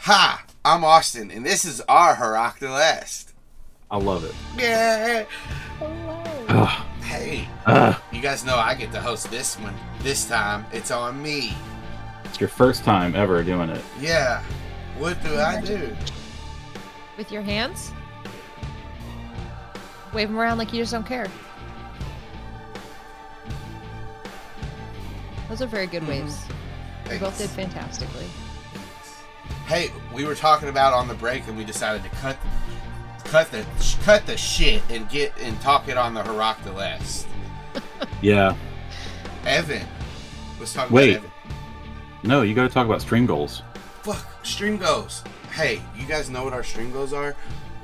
Hi, I'm Austin, and this is our Hirac Delest. I love it. Yeah. Ugh. Hey, Ugh. you guys know I get to host this one. This time, it's on me. It's your first time ever doing it. Yeah. What do I do? With your hands? Wave them around like you just don't care. Those are very good waves. You both did fantastically. Hey, we were talking about on the break, and we decided to cut the shit and talk it on the Hirac Delest. Yeah. Evan, let's talk Wait. about Evan. No, you got to talk about stream goals. Fuck, stream goals. Hey, you guys know what our stream goals are?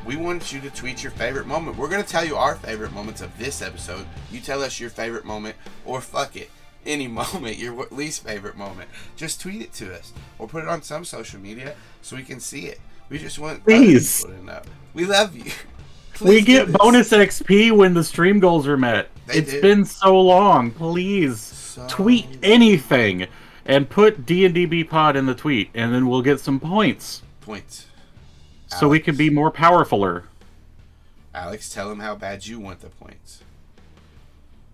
We want you to tweet your favorite moment. We're going to tell you our favorite moments of this episode. You tell us your favorite moment, or fuck it, any moment, your least favorite moment. Just tweet it to us, or put it on some social media so we can see it. We just want Please. other people to know. We love you. We Please get do this. bonus XP when the stream goals are met. It's do. been so long. Please So- tweet anything and put D&DB pod in the tweet, and then we'll get some points. Points. So we can be more powerfuler. Alex, tell him how bad you want the points.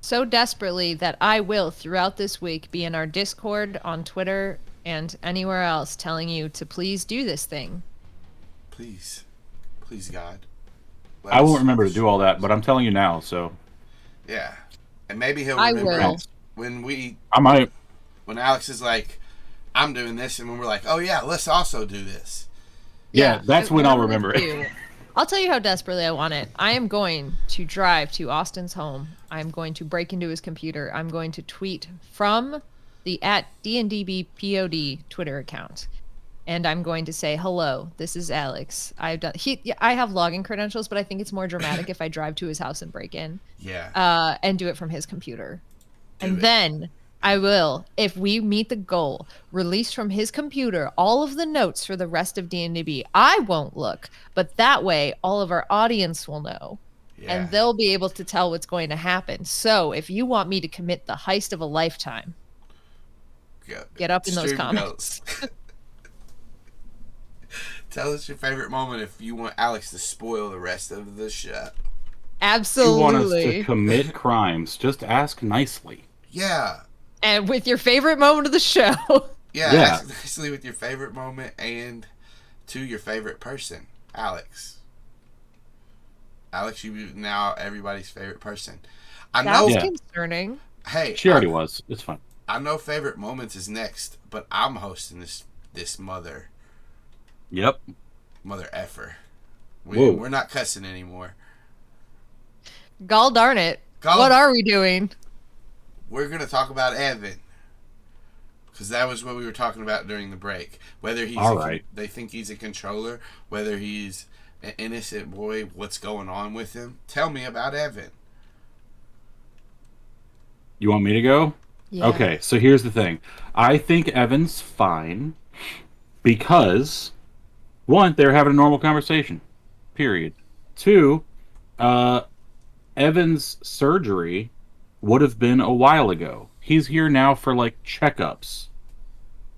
So desperately that I will, throughout this week, be in our Discord, on Twitter, and anywhere else telling you to please do this thing. Please. Please, God. I won't remember to do all that, but I'm telling you now, so... Yeah. And maybe he'll I remember will. it when I might. when Alex is like, I'm doing this, and when we're like, oh yeah, let's also do this. Yeah, that's when what I'll I'm gonna remember it. do- I'll tell you how desperately I want it. I am going to drive to Austin's home. I'm going to break into his computer. I'm going to tweet from the @D&DB POD Twitter account. And I'm going to say, hello, this is Alex. I have login credentials, but I think it's more dramatic if I drive to his house and break in. Yeah. And do it from his computer. Do And it. then I will, if we meet the goal, release from his computer all of the notes for the rest of D&DB. I won't look, but that way all of our audience will know. Yeah. And they'll be able to tell what's going to happen. So if you want me to commit the heist of a lifetime, get up in those Stream comments. goals. Tell us your favorite moment if you want Alex to spoil the rest of the show. If you want us to Absolutely. commit crimes, just ask nicely. Yeah. And with your favorite moment of the show. Yeah. Yeah. Ask nicely with your favorite moment and to your favorite person. Alex. Alex, you now everybody's favorite person. I That know. was Yeah. concerning. Hey, She already was. It's fine. I know favorite moments is next, but I'm hosting this mother Yep. effer. Whoa. We're not cussing anymore. Gall darn it. Gall- What are we doing? We're gonna talk about Evan because that was what we were talking about during the break. Whether he's All right. they think he's a controller, whether he's an innocent boy, what's going on with him? Tell me about Evan. You want me to go? Yeah. Okay, so here's the thing. I think Evan's fine because, one, they're having a normal conversation. Period. Two, Evan's surgery would have been a while ago. He's here now for, like, checkups.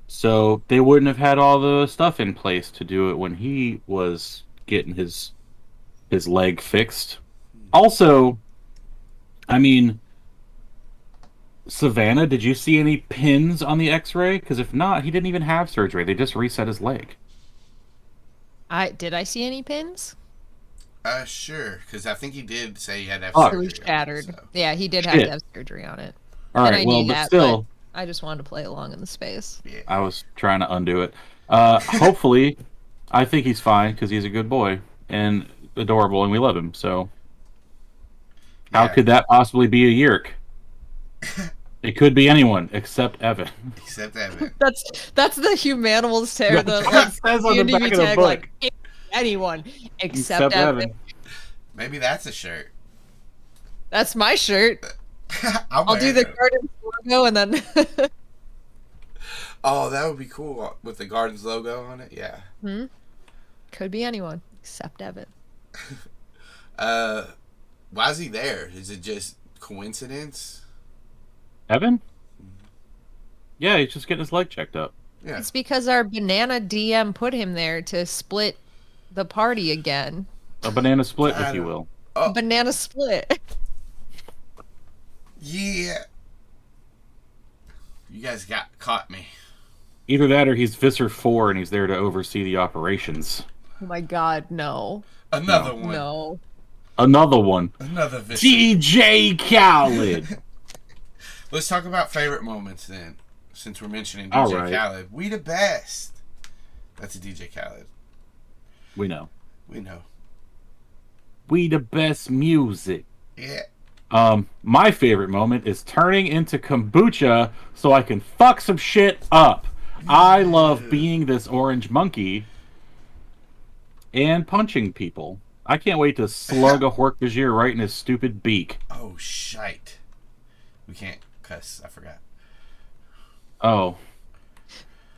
So they wouldn't have had all the stuff in place to do it when he was getting his leg fixed. Also, I mean... Savannah, did you see any pins on the x-ray? Because if not, he didn't even have surgery. They just reset his leg. Did I see any pins? Sure, because I think he did say he had to have Oh. It was surgery on it, shattered. so. Yeah, he did have Shit. to have surgery on it. All And right, I well, knew but that, still, I just wanted to play along in the space. Yeah. I was trying to undo it. Hopefully, I think he's fine because he's a good boy and adorable, and we love him. So, how Yeah. could that possibly be a Yeerk? It could be anyone except Evan. Except Evan. That's the Humanimals tag. The It says on the D&DB back of the tag, book. like, anyone except Evan. Maybe that's a shirt. That's my shirt. I'll do the Gardens logo and then. Oh, that would be cool with the Gardens logo on it. Yeah. Could be anyone except Evan. Why is he there? Is it just coincidence? Evan? Yeah, he's just getting his leg checked up. Yeah. It's because our banana DM put him there to split the party again. A banana split, if you will. Oh, Banana split. yeah. You guys caught me. Either that or he's Visser 4 and he's there to oversee the operations. Oh my god, no. Another one. No. Another one. Another Visser. DJ Khaled. Let's talk about favorite moments then. Since we're mentioning All DJ right. Khaled. We the best. That's a DJ Khaled. We know. We know. We the best music. Yeah. My favorite moment is turning into kombucha so I can fuck some shit up. I love being this orange monkey and punching people. I can't wait to slug a Hork-Bajir right in his stupid beak. Oh, shite. We can't cuss. I forgot. Oh.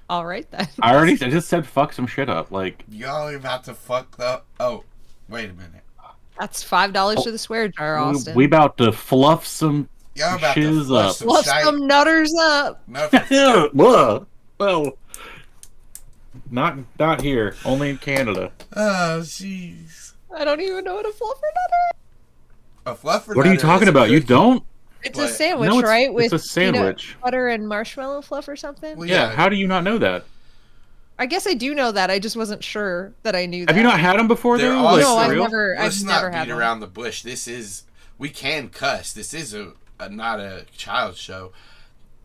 All right then. I just said fuck some shit up. Like, Y'all are about to fuck the... Oh, wait a minute. That's $5 to the swear jar, Austin. we about to fluff some Y'all about shiz to flush up. some Fluff shite. some nutters up. No, Well, not here. Only in Canada. oh, jeez. I don't even know what a fluffer nutter A fluffer What are you nutter talking is a about? You cookie. don't? It's What? a sandwich, No, it's- right? it's With a sandwich. peanut butter and marshmallow fluff or something? Well, Yeah. How do you not know that? I guess I do know that. I just wasn't sure that I knew that. Have you not had them before? They're though? also, No, I've for real? never- Let's never not had beat one. around the bush. This is... We can cuss. This is a not a child show.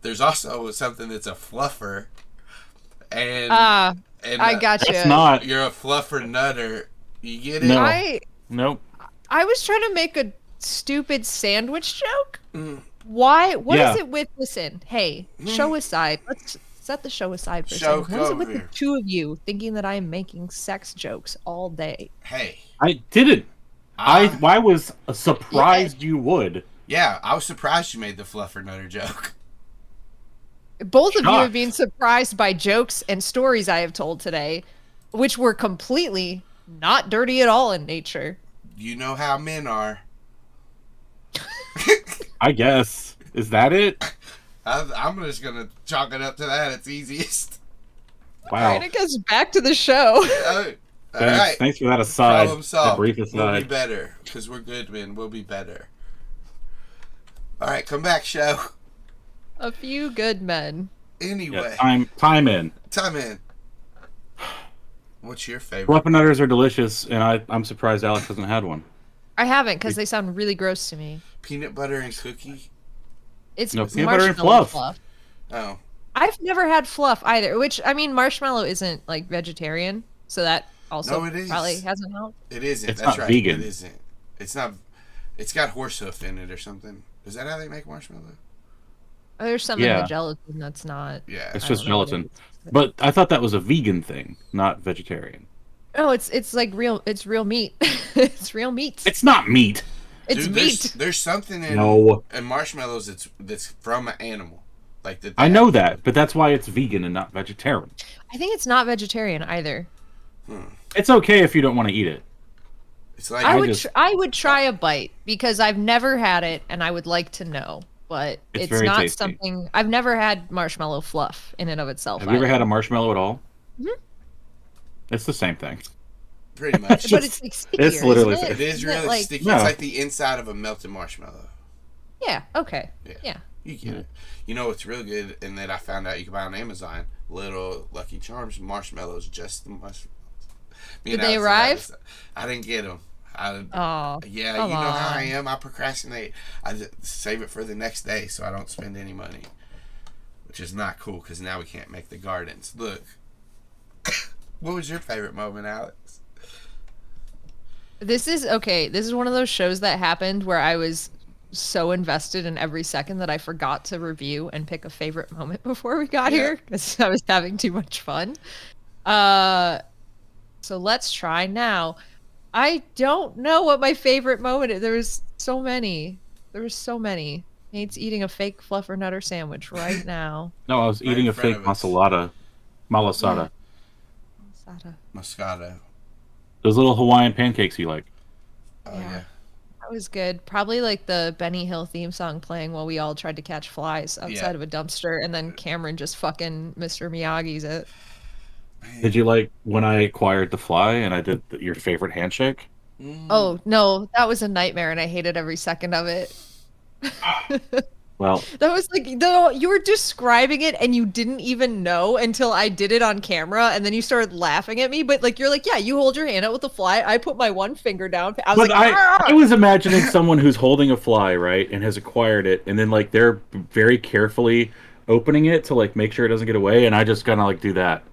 There's also something that's a fluffer. And... I gotcha. That's not. You're a fluffer nutter. You get it? No. Nope. I was trying to make a stupid sandwich joke. Mm. Why? What is Yeah. it with? Listen, hey, show aside. Let's set the show aside for a Show second. What is it with over the two of you thinking that I am making sex jokes all day? Hey. I didn't. I was surprised you would. Yeah, I was surprised you made the fluffer nutter joke. Both of you have Shocked. been surprised by jokes and stories I have told today, which were completely not dirty at all in nature. You know how men are. I guess. Is that it? I'm just going to chalk it up to that. It's easiest. All Wow. right, it goes back to the show. All Thanks, right. thanks for that aside. Problem solved. That brief We'll be aside. better because we're good men. We'll be better. All right, come back, show. A few good men. Anyway, Yeah, time in. time in. What's your favorite? Fluffernutters are delicious, and I'm surprised Alex hasn't had one. I haven't because they sound really gross to me. Peanut butter and cookie? It's No, peanut butter and marshmallow fluff. Oh. I've never had fluff either, which, I mean, marshmallow isn't, like, vegetarian, so that also No, it is. probably hasn't helped. It isn't. It's That's not right. vegan. It isn't. It's not. It's got horse hoof in it or something. Is that how they make marshmallow? Oh, there's some in Yeah. the gelatin that's not. Yeah. It's I just don't know what it gelatin. is. But I thought that was a vegan thing, not vegetarian. No, it's like real. It's real meat. It's real meat. It's not meat. It's Dude, meat. There's something in No. in marshmallows that's from an animal. Like that. I know that, but that's why it's vegan and not vegetarian. I think it's not vegetarian either. It's okay if you don't want to eat it. It's like I would try a bite because I've never had it and I would like to know, but It's it's very not tasty. something I've never had marshmallow fluff in and of itself. Have you ever either. had a marshmallow at all? Mhm. It's the same thing. pretty much. But it's like stickier. It's literally- isn't It is Isn't really like, sticky. No. It's like the inside of a melted marshmallow. Yeah. Okay. Yeah. You get it. You know what's real good, and that I found out you can buy on Amazon. Little Lucky Charms marshmallows, just the marshmallows. Me Did and they Alex arrive? had this- I didn't get them. Oh. Yeah, come you know how I on. am. I procrastinate. I just save it for the next day so I don't spend any money, which is not cool because now we can't make the gardens. Look, what was your favorite moment, Alex? This is okay. This is one of those shows that happened where I was so invested in every second that I forgot to review and pick a favorite moment before we got Yeah. here because I was having too much fun. So let's try now. I don't know what my favorite moment is. There was so many. Nate's eating a fake fluffernutter sandwich right now. No, I was Right eating in a front fake of us. malasada. Sada. Moscato. Those little Hawaiian pancakes you like. Oh Yeah. yeah. That was good. Probably like the Benny Hill theme song playing while we all tried to catch flies outside of a dumpster, and then Cameron just fucking Mr. Miyagi's it. Did you like when I acquired the fly and I did your favorite handshake? Oh no, that was a nightmare, and I hated every second of it. Well, That was like you were describing it and you didn't even know until I did it on camera, and then you started laughing at me. But like you're like, yeah, you hold your hand out with the fly. I put my one finger down. I was but like, I was imagining someone who's holding a fly, right, and has acquired it, and then like they're very carefully opening it to like make sure it doesn't get away, and I just kind of like do that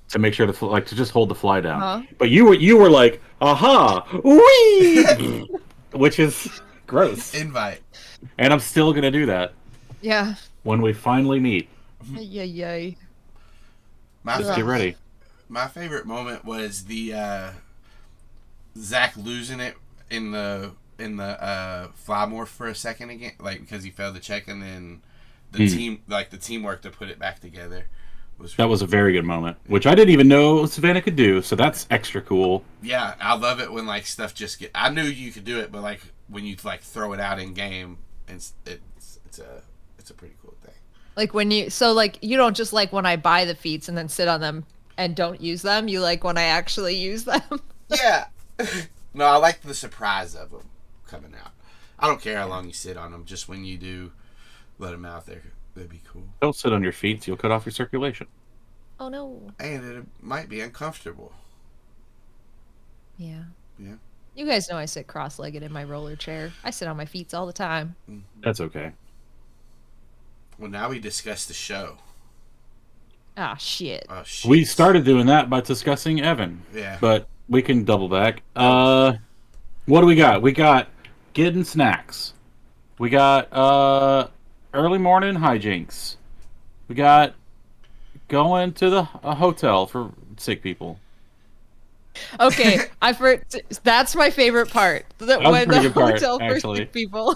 to make sure like to just hold the fly down. But you were like, aha, wee, which is gross. Invite. And I'm still gonna do that. Yeah. When we finally meet. Yay. Let's get ready. My favorite moment was the Zac losing it in the fly morph for a second again, like because he failed the check, and then the teamwork to put it back together that was a very good moment, which I didn't even know Savannah could do, so that's extra cool. Yeah, I love it when like stuff just get. I knew you could do it, but like when you like throw it out in game, it's a pretty cool thing. Like when you you don't just like when I buy the feats and then sit on them and don't use them. You like when I actually use them. Yeah. No, I like the surprise of them coming out. I don't care how long you sit on them. Just when you do let them out there, that'd be cool. Don't sit on your feet. You'll cut off your circulation. Oh no. And it might be uncomfortable. Yeah. Yeah. You guys know I sit cross-legged in my roller chair. I sit on my feet all the time. That's okay. Well, now we discuss the show. Ah, shit. Oh, shit. We started doing that by discussing Evan. Yeah. But we can double back. What do we got? We got getting snacks. We got early morning hijinks. We got going to a hotel for sick people. Okay, that's my favorite part. When the hotel for sick people.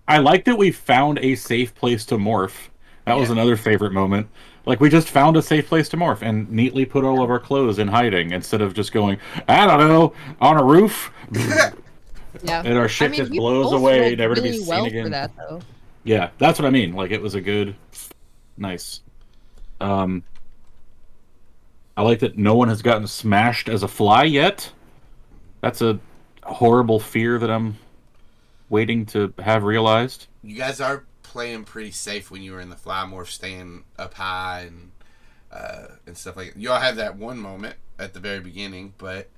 I like that we found a safe place to morph. That was another favorite moment. Like, we just found a safe place to morph and neatly put all of our clothes in hiding instead of just going, I don't know, on a roof. Yeah. And our shit just blows away, never to be seen well again. For that, though. Yeah, that's what I mean. Like, it was a good, nice. I like that no one has gotten smashed as a fly yet. That's a horrible fear that I'm waiting to have realized. You guys are playing pretty safe when you were in the fly morph, staying up high and stuff like that. You all had that one moment at the very beginning, but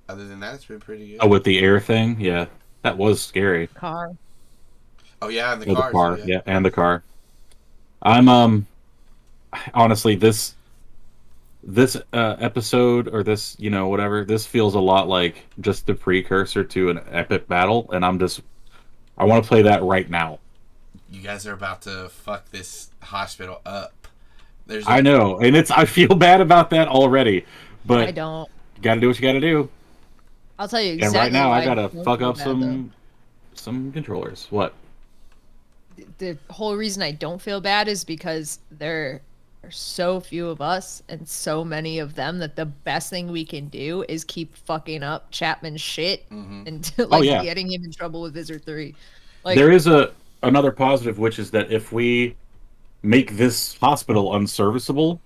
other than that, it's been pretty good. Oh, with the air thing? Yeah, that was scary. Car. Oh, yeah, and the cars. The car, yeah, and the car. I'm, honestly, this episode, or this, whatever, this feels a lot like just the precursor to an epic battle, and I want to play that right now. You guys are about to fuck this hospital up. I know, and I feel bad about that already, but I don't. You gotta do what you gotta do. I'll tell you exactly. And right now, why I gotta fuck up though. some controllers. What? The whole reason I don't feel bad is because there are so few of us and so many of them that the best thing we can do is keep fucking up Chapman's shit and getting him in trouble with Visser Three. Like, there is another positive, which is that if we make this hospital unserviceable,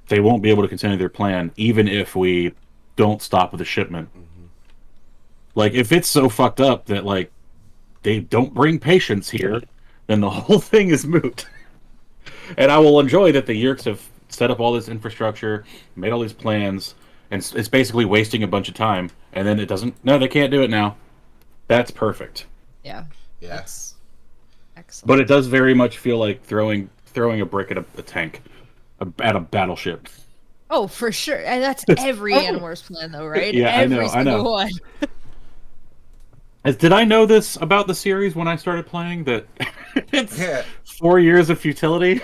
they won't be able to continue their plan, even if we don't stop with the shipment. Like, if it's so fucked up that like they don't bring patients here, then the whole thing is moot. And I will enjoy that the Yeerks have set up all this infrastructure, made all these plans, and it's basically wasting a bunch of time. And then they can't do it now. That's perfect. Yeah. Yeah. That's excellent. But it does very much feel like throwing a brick at a tank, at a battleship. Oh, for sure. And that's every Animorph's plan, though, right? Yeah, every I know. One. Did I know this about the series when I started playing? That it's 4 years of futility,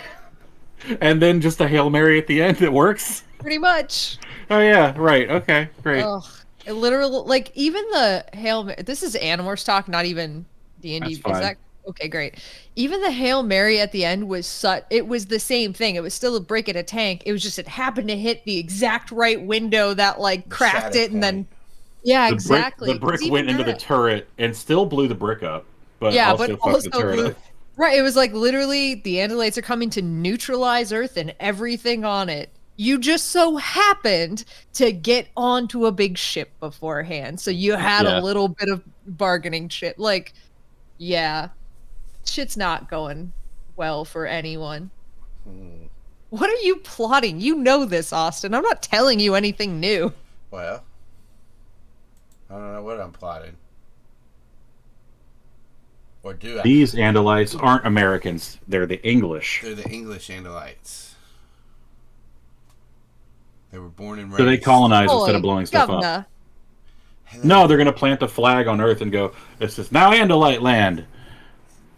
and then just a Hail Mary at the end that works? Pretty much. Oh, yeah, right. Okay, great. Ugh. It literally, like, even the Hail Mary... This is Animorph's talk, not even D&D. Is that... Okay, great. Even the Hail Mary at the end was it was the same thing. It was still a brick at a tank. It was just it happened to hit the exact right window that like cracked it, and then Yeah, exactly. The brick 'Cause went even into the that- turret and still blew the brick up, but Yeah, also but fucked the also turret blew. up. Right, it was like literally the Andalites are coming to neutralize Earth and everything on it. You just so happened to get onto a big ship beforehand, so you had a Yeah. little bit of bargaining chip. Like, yeah, shit's not going well for anyone. What are you plotting? You know this, Austin. I'm not telling you anything new. Well, I don't know what I'm plotting. Or do I? These Andalites aren't Americans. They're the English. They're the English Andalites. They were born and raised. So they colonize instead Oi, of blowing stuff up. governor. No, they're going to plant the flag on Earth and go, this is now Andalite land.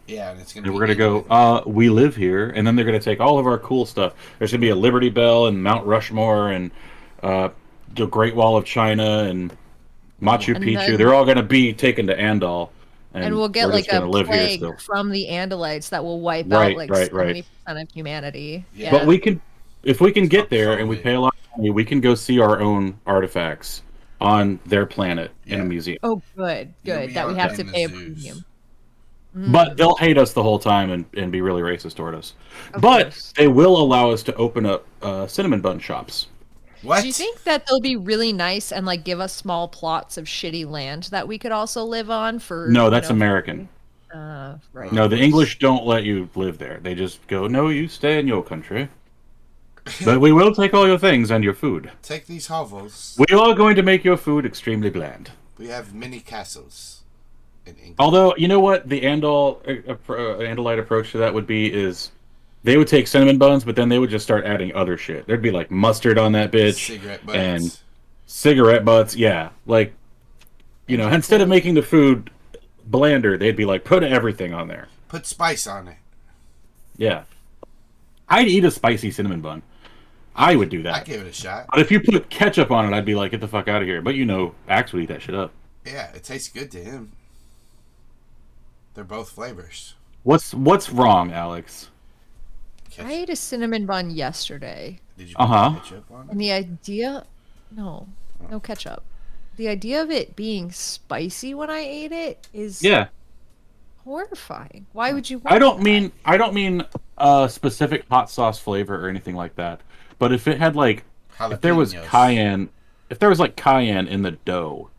Yeah, and it's going And to we're going to go, we live here. And then they're going to take all of our cool stuff. There's going to be a Liberty Bell and Mount Rushmore and the Great Wall of China and Machu And Picchu. then- They're all going to be taken to Andal. And we'll get we're like just a gonna live here plague still. from the Andalites that will wipe Right, out like right, 70% of humanity. Yeah. But we can, if we can get not there and we COVID. pay a lot of money, we can go see our own artifacts on their planet in Yeah. a museum. Oh, good, You'll good. be That we out have in to the pay a zoos. premium. But they'll hate us the whole time and be really racist toward us. Of But course. they will allow us to open up cinnamon bun shops. What? Do you think that they'll be really nice and like give us small plots of shitty land that we could also live on for? No, that's American. Right. No, the English don't let you live there. They just go, no, you stay in your country. But we will take all your things and your food. Take these hovels. We are going to make your food extremely bland. We have many castles in England. Although, you know what the Andalite approach to that would be is they would take cinnamon buns, but then they would just start adding other shit. There'd be like mustard on that bitch. Cigarette butts. And cigarette butts, yeah. Like, you know, instead of making the food blander, they'd be like, put everything on there. Put spice on it. Yeah. I'd eat a spicy cinnamon bun. I would do I that. give it a shot. But if you put ketchup on it, I'd be like, get the fuck out of here. But you know, Axe would eat that shit up. Yeah, it tastes good to him. They're both flavors. What's wrong, Alex? I ate a cinnamon bun yesterday, Did you put ketchup on it? and the idea, no ketchup. The idea of it being spicy when I ate it is Yeah. horrifying. Why would you? Want I don't that? mean a specific hot sauce flavor or anything like that. But if it had like if there was Jalapenos. cayenne in the dough,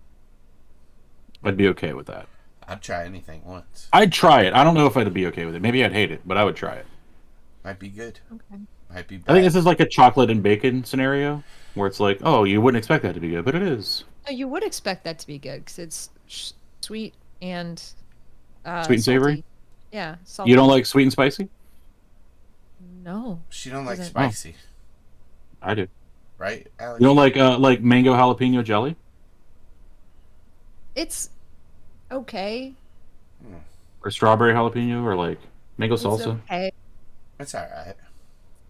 I'd be okay with that. I'd try anything once. I'd try it. I don't know if I'd be okay with it. Maybe I'd hate it, but I would try it. Might be good. Okay. Might be bad. I think this is like a chocolate and bacon scenario where it's like, oh, you wouldn't expect that to be good, but it is. No, you would expect that to be good because it's sweet and Sweet and savory? salty. Yeah, salty. You don't like sweet and spicy? No. She don't like Doesn't- spicy, I do. right, Alex? You don't like mango jalapeno jelly? It's okay. Or strawberry jalapeno or like mango It's salsa? okay. It's all right.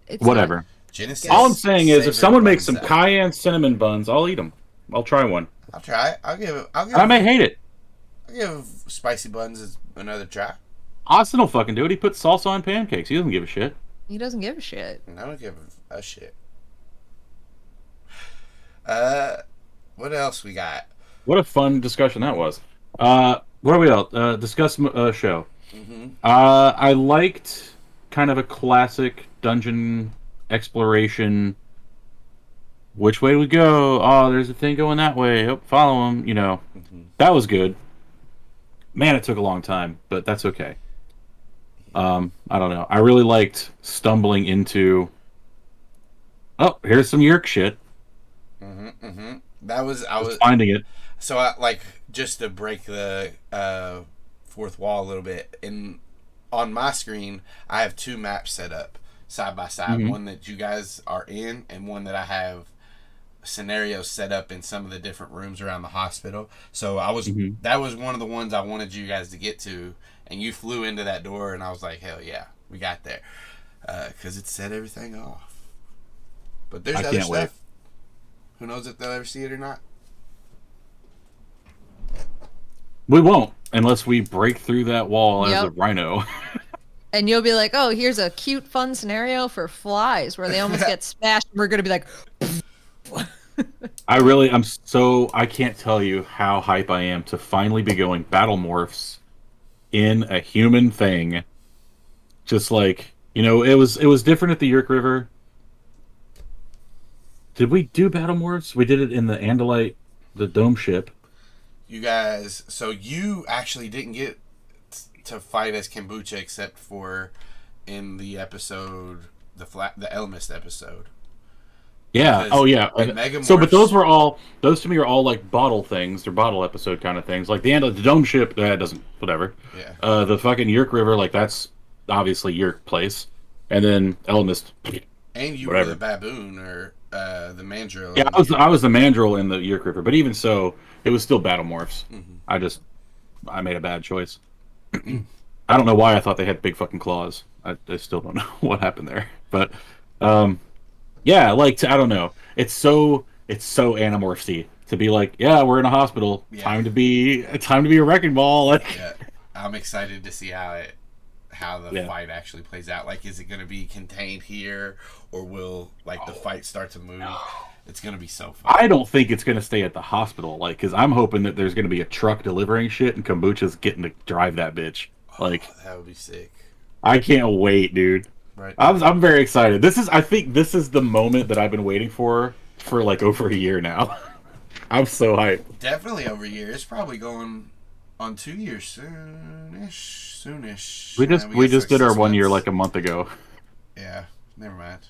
It's Whatever. Genesis. All I'm saying is, if savory someone makes buns some out. cayenne cinnamon buns, I'll eat them. I'll try one. I'll try it. I'll give I may hate it. spicy buns another try. Austin will fucking do it. He puts salsa on pancakes. He doesn't give a shit. He doesn't give a shit. And I don't give a shit. What else we got? What a fun discussion that was. What are we else? Discuss show. I liked kind of a classic dungeon exploration. Which way do we go? Oh, there's a thing going that way. Oh, follow him. You know, that was good. Man, it took a long time, but that's okay. I don't know. I really liked stumbling into. Oh, here's some Yeerk shit. That was I was Finding it. so I like just to break the fourth wall a little bit. On my screen, I have two maps set up side by side. One that you guys are in, and one that I have scenarios set up in some of the different rooms around the hospital. So I was that was one of the ones I wanted you guys to get to, and you flew into that door, and I was like, hell yeah, we got there, because it set everything off. But there's I other can't stuff. wait. Who knows if they'll ever see it or not? We won't unless we break through that wall as Yep. a rhino. And you'll be like, oh, here's a cute, fun scenario for flies where they almost get smashed. And we're going to be like, I can't tell you how hype I am to finally be going battle morphs in a human thing. Just like, it was different at the Yeerk River. Did we do battle morphs? We did it in the Andalite, the dome ship. You guys, so you actually didn't get to fight as kombucha except for in the episode, the Elmist episode. Yeah. Because yeah. Megamorphs, So, but those to me are all like bottle things or bottle episode kind of things. Like the dome ship, that doesn't, whatever. Yeah. The fucking Yeerk River, like that's obviously Yeerk place. And then Elmist. And you whatever. were the baboon or the mandrill. Yeah, I was the mandrill in the Yeerk River, but even so, it was still battle morphs. Mm-hmm. I made a bad choice. I don't know why I thought they had big fucking claws. I still don't know what happened there. But yeah, like I don't know. It's so Animorph-y to be like, yeah, we're in a hospital. Yeah. Time to be a wrecking ball. Yeah, I'm excited to see how the fight actually plays out. Like, is it going to be contained here, or will the fight start to move? It's going to be so fun. I don't think it's going to stay at the hospital, because I'm hoping that there's going to be a truck delivering shit and kombucha's getting to drive that bitch. That would be sick. I can't wait, dude. Right. I'm very excited. I think this is the moment that I've been waiting for over a year now. I'm so hyped. Definitely over a year. It's probably going on 2 years soonish. We just did our 1 year a month ago. Yeah, never mind.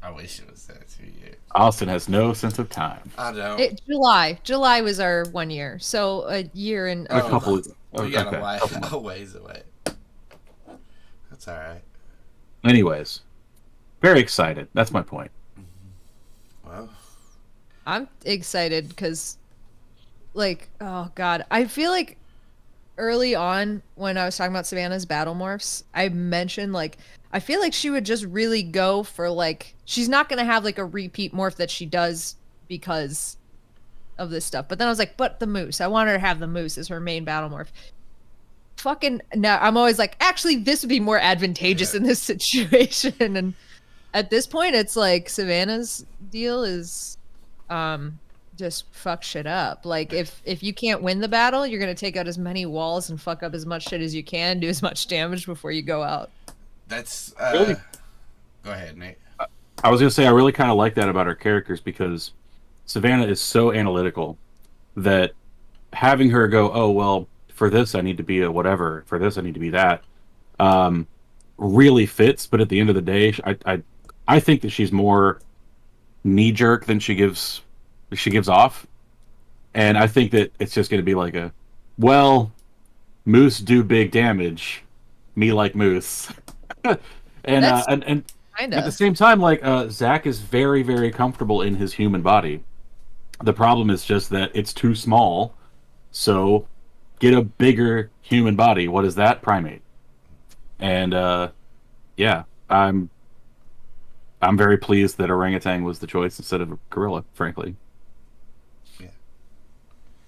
I wish it was that 2 years. Austin has no sense of time. I don't. July was our 1 year, so a year and a couple. We got a ways away. That's all right. Anyways, very excited. That's my point. Well, I'm excited because, oh god, I feel like early on when I was talking about Savannah's battle morphs, I mentioned I feel like she would just really go for she's not gonna have a repeat morph that she does because of this stuff. But then I was like, but the moose, I want her to have the moose as her main battle morph. Fucking no, I'm always actually this would be more advantageous in this situation. And at this point it's Savannah's deal is just fuck shit up. If you can't win the battle, you're gonna take out as many walls and fuck up as much shit as you can, do as much damage before you go out. That's really? Go ahead, Nate. I was gonna say I really kind of like that about our characters because Savannah is so analytical that having her go, oh well, for this I need to be a whatever, for this I need to be that, really fits. But at the end of the day, I think that she's more knee jerk than she gives off, and I think that it's just going to be moose do big damage, me like moose, and at the same time, Zac is very, very comfortable in his human body. The problem is just that it's too small, so get a bigger human body. What is that? Primate. And yeah, I'm very pleased that orangutan was the choice instead of a gorilla, frankly. Yeah.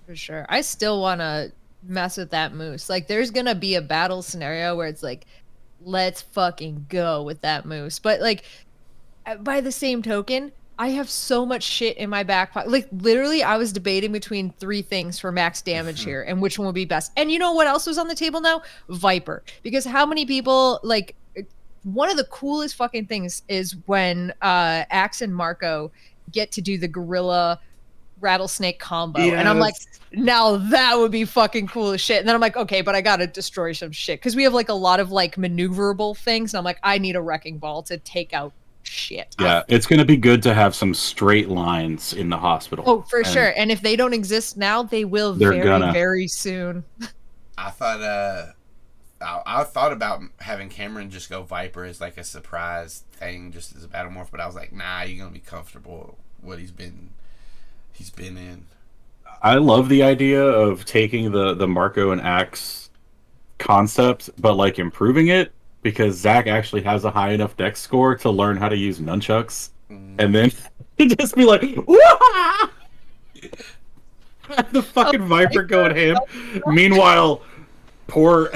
For sure. I still want to mess with that moose. There's going to be a battle scenario where it's let's fucking go with that moose. But by the same token, I have so much shit in my back pocket. Literally, I was debating between 3 things for max damage here and which one would be best. And you know what else was on the table now? Viper. Because how many people, one of the coolest fucking things is when Axe and Marco get to do the gorilla rattlesnake combo. Yes. And I'm now that would be fucking cool as shit. And then I'm okay, but I gotta destroy some shit. Because we have a lot of maneuverable things. And I'm I need a wrecking ball to take out shit. Yeah, it's going to be good to have some straight lines in the hospital. Oh, for sure. And if they don't exist now, they will very soon. I thought about having Cameron just go Viper as a surprise thing, just as a battle morph, but I was nah, you're going to be comfortable what he's been in. I love the idea of taking the Marco and Axe concept, but improving it. Because Zac actually has a high enough dex score to learn how to use nunchucks, and then he'd just be Wah! The fucking Viper going ham. Meanwhile, poor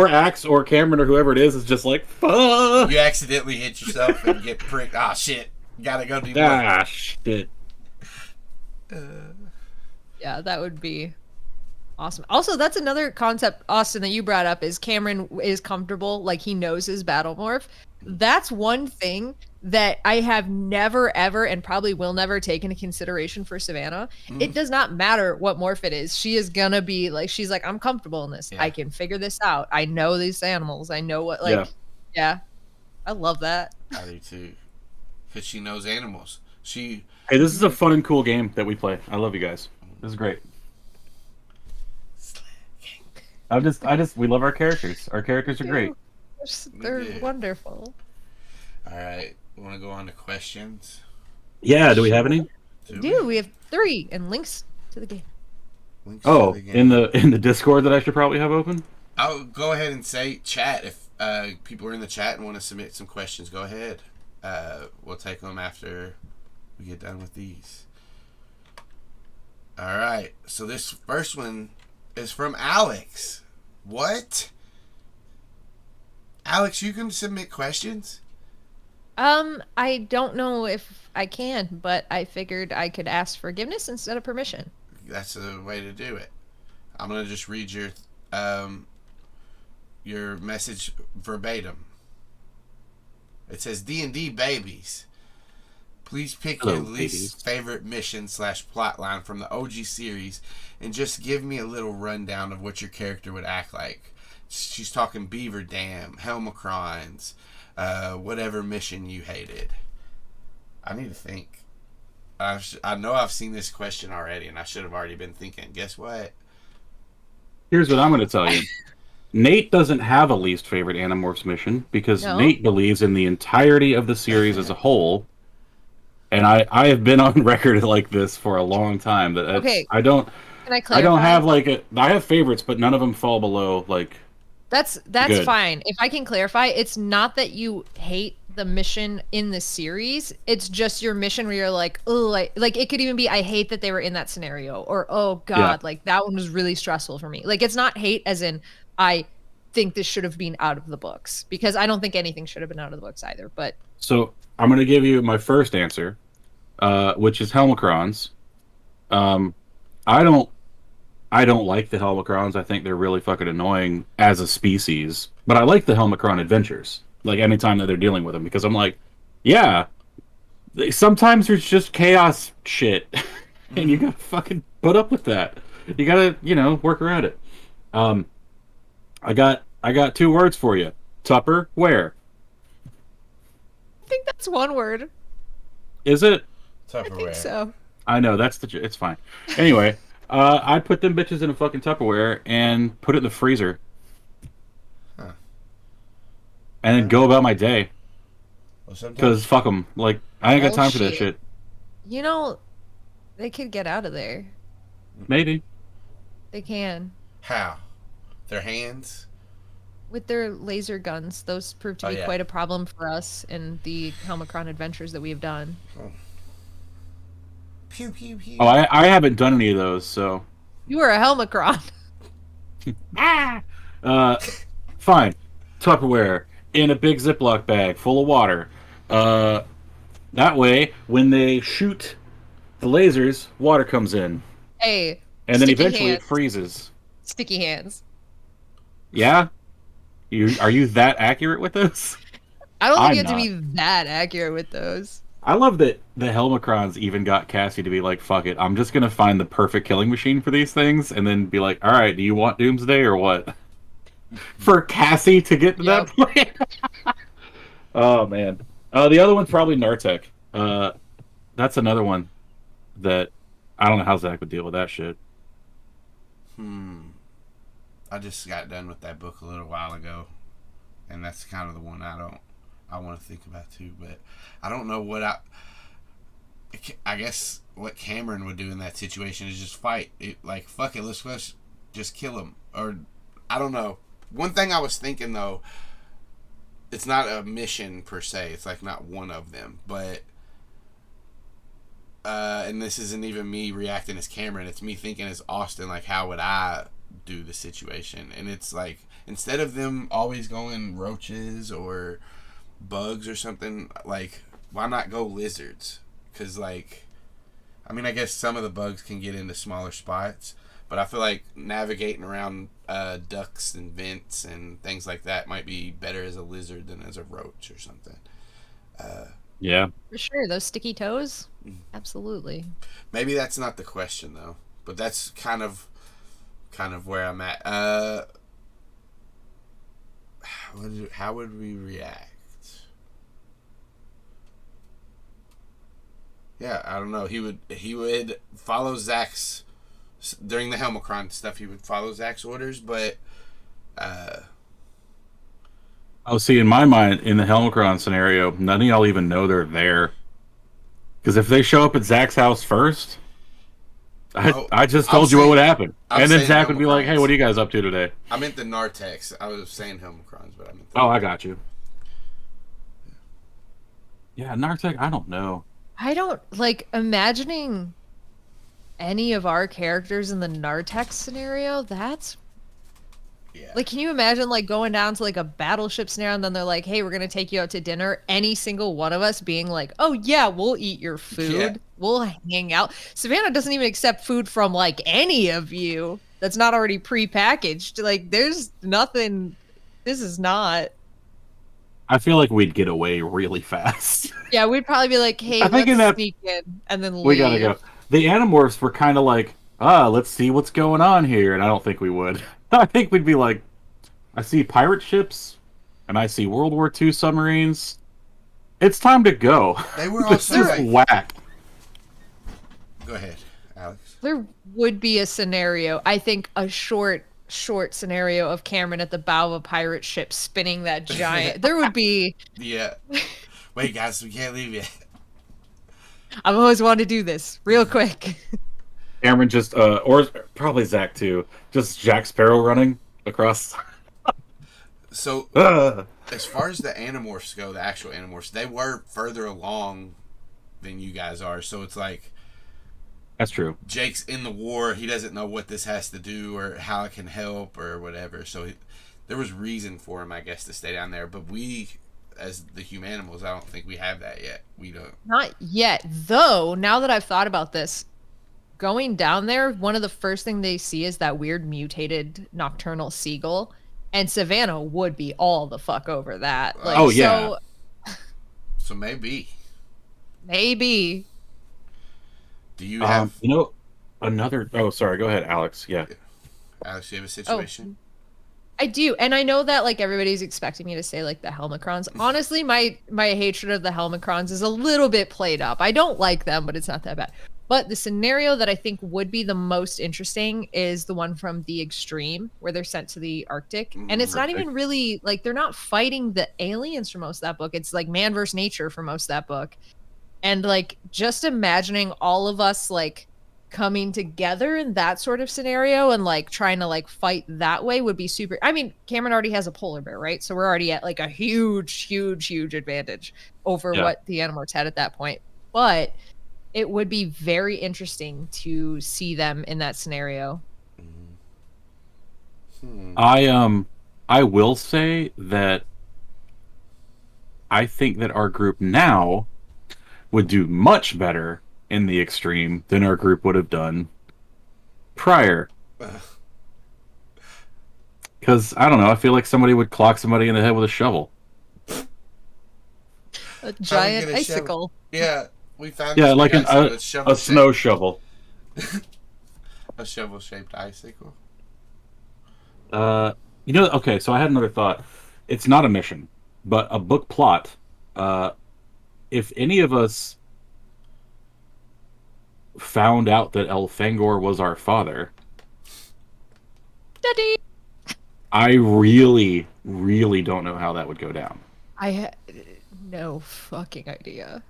Axe or Cameron or whoever it is just fuck. You accidentally hit yourself and get pricked. Ah, shit. Gotta go do more. Ah, shit. Yeah, that would be awesome. Also, that's another concept, Austin, that you brought up is Cameron is comfortable, like he knows his battle morph. That's one thing that I have never, ever, and probably will never take into consideration for Savannah. It does not matter what morph it is. She is gonna be like, she's like, I'm comfortable in this. Yeah. I can figure this out. I know these animals. I know what, like, yeah. I love that. I do too. Because she knows animals. Hey, this is a fun and cool game that we play. I love you guys. This is great. We love our characters. Our characters are great. They're wonderful. All right, want to go on to questions? Yeah, do we have any? We have 3 and links to the game. In the Discord that I should probably have open? I'll go ahead and say chat. If people are in the chat and want to submit some questions, go ahead. We'll take them after we get done with these. All right, so this first one is from Alex. What? Alex, you can submit questions? I don't know if I can, but I figured I could ask forgiveness instead of permission. That's the way to do it. I'm gonna just read your message verbatim. It says, D&D babies, please pick your least favorite mission / plotline from the OG series and just give me a little rundown of what your character would act like. She's talking Beaver Dam, Helmacrons, whatever mission you hated. I need to think. I know I've seen this question already, and I should have already been thinking. Guess what? Here's what I'm going to tell you. Nate doesn't have a least favorite Animorphs mission because Nate believes in the entirety of the series as a whole. And I have been on record like this for a long time. That I don't. Can I clarify? I don't have I have favorites, but none of them fall below like. That's good. Fine. If I can clarify, it's not that you hate the mission in the series. It's just your mission where you're like, oh, like it could even be, I hate that they were in that scenario, or oh god, like that one was really stressful for me. Like it's not hate as in I think this should have been out of the books, because I don't think anything should have been out of the books either. But so I'm going to give you my first answer, which is Helmacrons. I don't like the Helmacrons. I think they're really fucking annoying as a species. But I like the Helmacron adventures. Like, anytime that they're dealing with them. Because I'm like, yeah, sometimes there's just chaos shit. And you gotta fucking put up with that. You gotta, work around it. I got 2 words for you. Tupper, where? I think that's 1 word. Is it? Tupperware. I think so. I know, it's fine. Anyway... I'd put them bitches in a fucking Tupperware and put it in the freezer. Huh. And then go about my day. Because fuck them. Like, I ain't got time for that shit. They could get out of there. Maybe. They can. How? Their hands? With their laser guns. Those prove to be quite a problem for us in the Helmacron adventures that we have done. Oh. Pew, pew, pew. Oh, I haven't done any of those, so... You were a Helmacron. Fine. Tupperware in a big Ziploc bag full of water. That way, when they shoot the lasers, water comes in. Hey, and then eventually it freezes. Sticky hands. Yeah? Are you that accurate with this? I don't think you have to be that accurate with those. I love that the Helmacrons even got Cassie to be like, fuck it, I'm just going to find the perfect killing machine for these things, and then be like, alright, do you want Doomsday or what? For Cassie to get to that point? Oh, man. The other one's probably Nartek. That's another one that I don't know how Zach would deal with that shit. I just got done with that book a little while ago, and that's kind of the one I want to think about too, but I don't know what I guess what Cameron would do in that situation is just fight. Like, fuck it, let's just kill him. Or, I don't know. One thing I was thinking, though, it's not a mission per se. It's, like, not one of them. But, and this isn't even me reacting as Cameron. It's me thinking as Austin, like, how would I do the situation? And it's, like, instead of them always going roaches or bugs or something, like, why not go lizards? Because, like, I mean, I guess some of the bugs can get into smaller spots, but I feel like navigating around ducts and vents and things like that might be better as a lizard than as a roach or something. Yeah. For sure, those sticky toes? Absolutely. Maybe that's not the question, though, but that's kind of where I'm at. How would we react? Yeah, I don't know. He would follow Zac's during the Helmicron stuff. He would follow Zac's orders, but Oh, see, in my mind, in the Helmicron scenario, none of y'all even know they're there. Because if they show up at Zach's house first, I just told you what would happen. And then Zach would be like, hey, what are you guys up to today? I meant the Nartex. I was saying Helmicrons, but I meant the I got you. Yeah, Nartec, I don't know. I don't like imagining any of our characters in the Nartex scenario. That's like, can you imagine like going down to like a battleship scenario and then they're like, hey, we're gonna take you out to dinner. Any single one of us being like, oh yeah, we'll eat your food. Yeah. We'll hang out. Savannah doesn't even accept food from like any of you that's not already pre-packaged. Like, there's nothing. This is not. I feel like we'd get away really fast. Yeah, we'd probably be like, hey, let's sneak in and then leave. We gotta go. The Animorphs were kind of like, let's see what's going on here. And I don't think we would. I think we'd be like, I see pirate ships, and I see World War II submarines. It's time to go. They were also like, whack. Go ahead, Alex. There would be a scenario, I think a short scenario of Cameron at the bow of a pirate ship spinning that giant. There would be. Yeah. Wait, guys, we can't leave yet. I've always wanted to do this real quick. Cameron just, or probably Zach too, just Jack Sparrow running across. So, as far as the Animorphs go, the actual Animorphs, they were further along than you guys are. So it's like, that's true. Jake's in the war. He doesn't know what this has to do or how it can help or whatever. So there was reason for him, I guess, to stay down there. But we, as the humanimals, I don't think we have that yet. We don't. Not yet, though. Now that I've thought about this, going down there, one of the first things they see is that weird mutated nocturnal seagull, and Savannah would be all the fuck over that. Like, oh yeah. So maybe. Do you have another? Oh, sorry. Go ahead, Alex. Yeah. Alex, do you have a situation? I do, and I know that like everybody's expecting me to say like the Helmicrons. Honestly, my hatred of the Helmicrons is a little bit played up. I don't like them, but it's not that bad. But the scenario that I think would be the most interesting is the one from The Extreme, where they're sent to the Arctic. And it's not even really, like, they're not fighting the aliens for most of that book. It's, like, man versus nature for most of that book. And, like, just imagining all of us, like, coming together in that sort of scenario and, like, trying to, like, fight that way would be super... I mean, Cameron already has a polar bear, right? So we're already at, like, a huge advantage over what the Animorphs had at that point. But... it would be very interesting to see them in that scenario. I will say that I think that our group now would do much better in the Extreme than our group would have done prior. Because, I don't know, I feel like somebody would clock somebody in the head with a shovel. A giant icicle. Yeah. We found like a snow shovel. A shovel-shaped icicle. Okay, so I had another thought. It's not a mission, but a book plot. If any of us found out that Elfangor was our father, Daddy! I really, really don't know how that would go down. I had no fucking idea.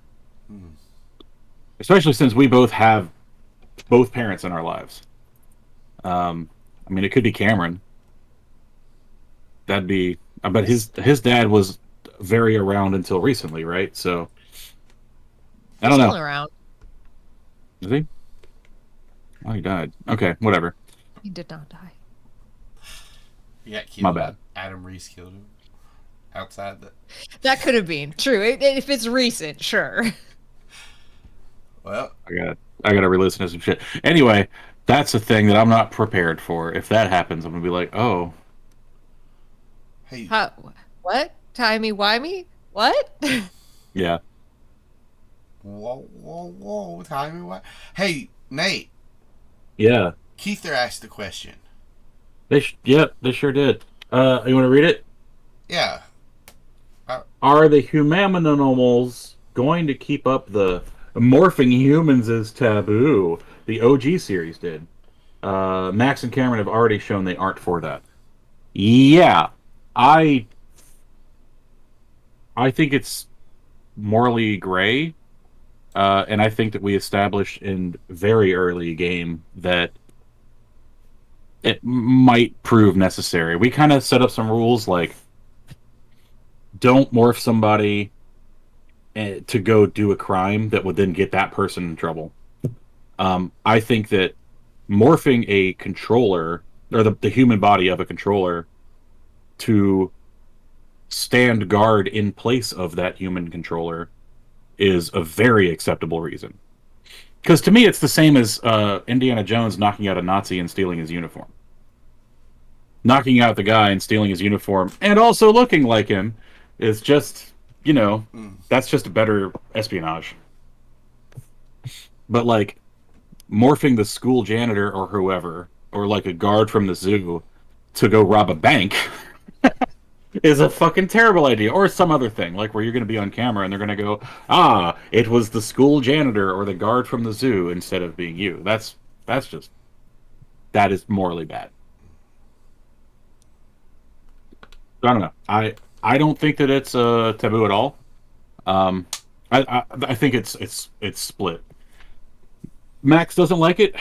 Especially since we both have both parents in our lives. I mean, it could be Cameron. That'd be... But his dad was very around until recently, right? So... I don't know. Still around. Is he? Oh, he died. Okay, whatever. He did not die. Yeah, my bad. Adam Reese killed him. Outside the... That could have been. True. If it's recent, sure. Well, I got I gotta re-listen to some shit. Anyway, that's a thing that I'm not prepared for. If that happens, I'm gonna be like, oh, Hey, How, what? Timey-wimey? What? yeah, whoa, timing what? Hey, Nate, yeah. Keither asked the question. Yep, they sure did. You want to read it? Yeah. Are the humanomals going to keep up the morphing humans is taboo? The OG series did. Max and Cameron have already shown they aren't for that. Yeah, I I think it's morally gray, and I think that we established in very early game that it might prove necessary. We kind of set up some rules like don't morph somebody to go do a crime that would then get that person in trouble. I think that morphing a controller or the human body of a controller to stand guard in place of that human controller is a very acceptable reason. Because to me, it's the same as Indiana Jones knocking out a Nazi and stealing his uniform. Knocking out the guy and stealing his uniform and also looking like him is just, that's just a better espionage. But like morphing the school janitor or whoever, or like a guard from the zoo to go rob a bank is a fucking terrible idea. Or some other thing, like where you're going to be on camera and they're going to go, it was the school janitor or the guard from the zoo instead of being you. That is morally bad. I don't know. I don't think that it's taboo at all. I think it's split. Max doesn't like it.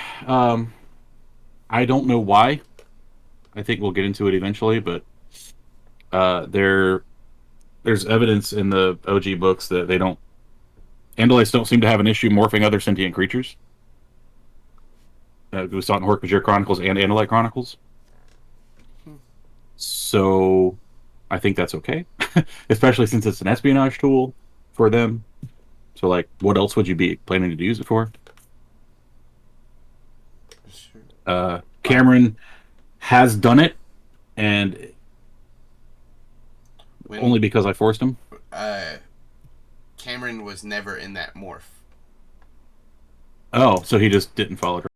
I don't know why. I think we'll get into it eventually, but there's evidence in the OG books that Andalites don't seem to have an issue morphing other sentient creatures. We saw it in Hork-Bajir Chronicles and Andalite Chronicles. So I think that's okay, especially since it's an espionage tool for them. So, like, what else would you be planning to use it for? Cameron has done it, and only because I forced him. Cameron was never in that morph. Oh, so he just didn't follow her.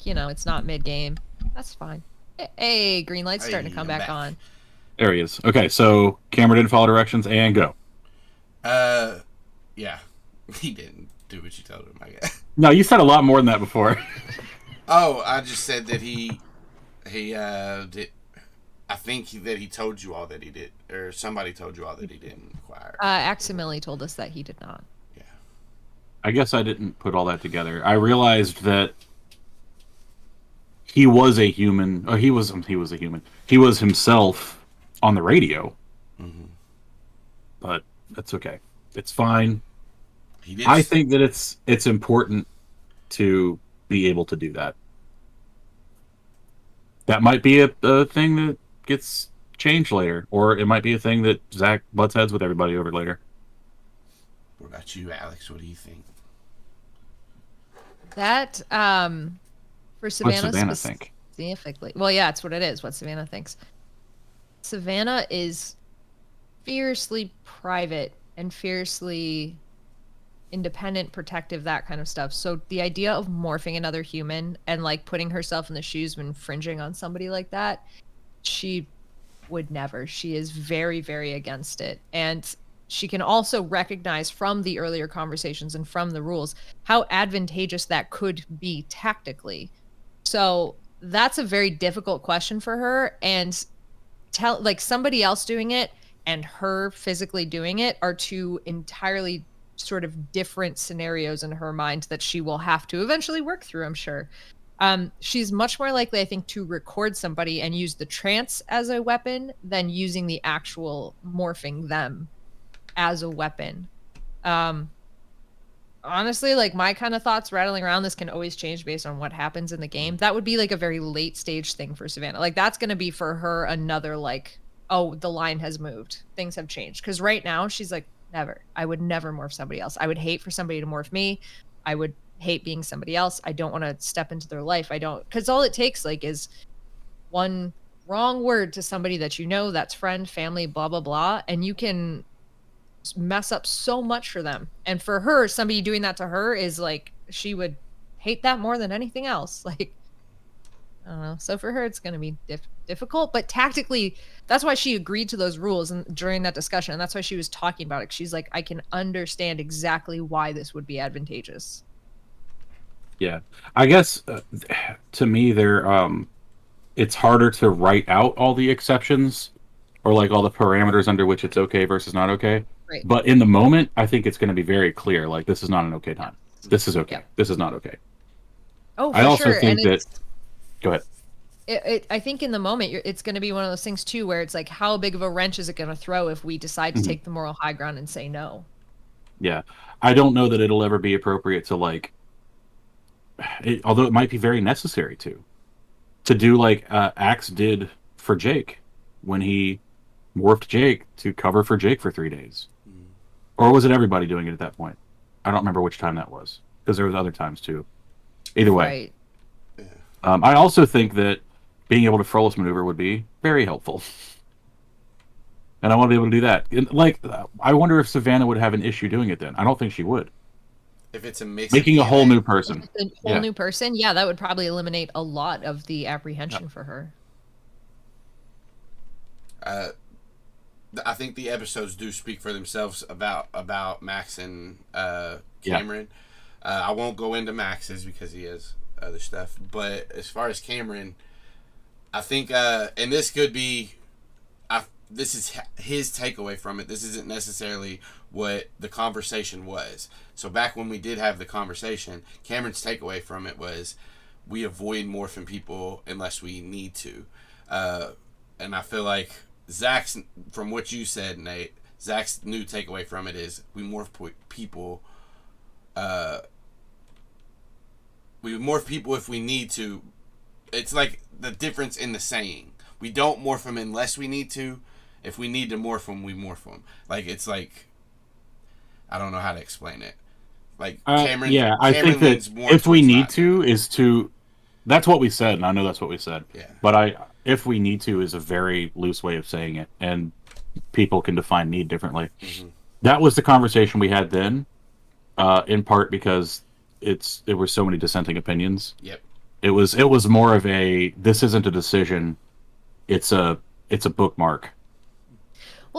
It's not mid-game. That's fine. Hey, green light's starting to come back on. There he is. Okay, so Cameron didn't follow directions and go. Yeah. He didn't do what you told him, I guess. No, you said a lot more than that before. Oh, I just said that he did. I think that he told you all that he did, or somebody told you all that he didn't acquire. Aximili told us that he did not. Yeah. I guess I didn't put all that together. I realized that he was a human. Oh, he was a human. He was himself on the radio. Mm-hmm. But that's okay. It's fine. I think that it's important to be able to do that. That might be a thing that gets changed later, or it might be a thing that Zac butts heads with everybody over later. What about you, Alex? What do you think? That for Savannah, what Savannah think? Specifically, well, yeah, it's what it is. What Savannah thinks. Savannah is fiercely private and fiercely independent, protective, that kind of stuff. So the idea of morphing another human and like putting herself in the shoes of infringing on somebody like that, she would never. She is very, very against it. And she can also recognize from the earlier conversations and from the rules how advantageous that could be tactically. So that's a very difficult question for her. And somebody else doing it and her physically doing it are two entirely sort of different scenarios in her mind that she will have to eventually work through, I'm sure. She's much more likely, I think, to record somebody and use the trance as a weapon than using the actual morphing them as a weapon. Honestly, like my kind of thoughts rattling around this can always change based on what happens in the game. That would be like a very late stage thing for Savannah. Like that's going to be for her another like, oh, the line has moved. Things have changed. Because right now she's like, never. I would never morph somebody else. I would hate for somebody to morph me. I would hate being somebody else. I don't want to step into their life. I don't, because all it takes like is one wrong word to somebody that you know, that's friend, family, blah, blah, blah. And you can mess up so much for them. And for her, somebody doing that to her is like, she would hate that more than anything else. Like, I don't know. So for her, it's going to be difficult, but tactically, that's why she agreed to those rules and during that discussion. And that's why she was talking about it. She's like, I can understand exactly why this would be advantageous. Yeah, I guess to me, it's harder to write out all the exceptions or like all the parameters under which it's okay versus not okay. Right. But in the moment, I think it's going to be very clear. Like, this is not an okay time. This is okay. Yeah. This is not okay. Oh, for I also sure. think that. Go ahead. I think in the moment, it's going to be one of those things too, where it's like, how big of a wrench is it going to throw if we decide to take the moral high ground and say no? Yeah, I don't know that it'll ever be appropriate to like. Although it might be very necessary to do like Axe did for Jake when he morphed Jake to cover for Jake for 3 days. Or was it everybody doing it at that point? I don't remember which time that was, because there was other times too. Either way. Right. I also think that being able to Frolus maneuver would be very helpful. And I want to be able to do that. And, like, I wonder if Savannah would have an issue doing it then. I don't think she would. If it's a mix, making a whole new person. A whole new person, yeah, that would probably eliminate a lot of the apprehension for her. I think the episodes do speak for themselves about Max and Cameron. I won't go into Max's because he has other stuff. But as far as Cameron, I think, and this could be, this is his takeaway from it. This isn't necessarily what the conversation was. So back when we did have the conversation, Cameron's takeaway from it was we avoid morphing people unless we need to. And I feel like Zach's, from what you said, Nate, Zach's new takeaway from it is we morph people. We morph people if we need to. It's like the difference in the saying. We don't morph them unless we need to. If we need to morph them, we morph them. Like, it's like, I don't know how to explain it. Like, Cameron. I think that if we need to is to. That's what we said, and I know that's what we said. Yeah. But if we need to is a very loose way of saying it, and people can define need differently. Mm-hmm. That was the conversation we had then, in part because there were so many dissenting opinions. Yep. It was more of a, this isn't a decision, it's a bookmark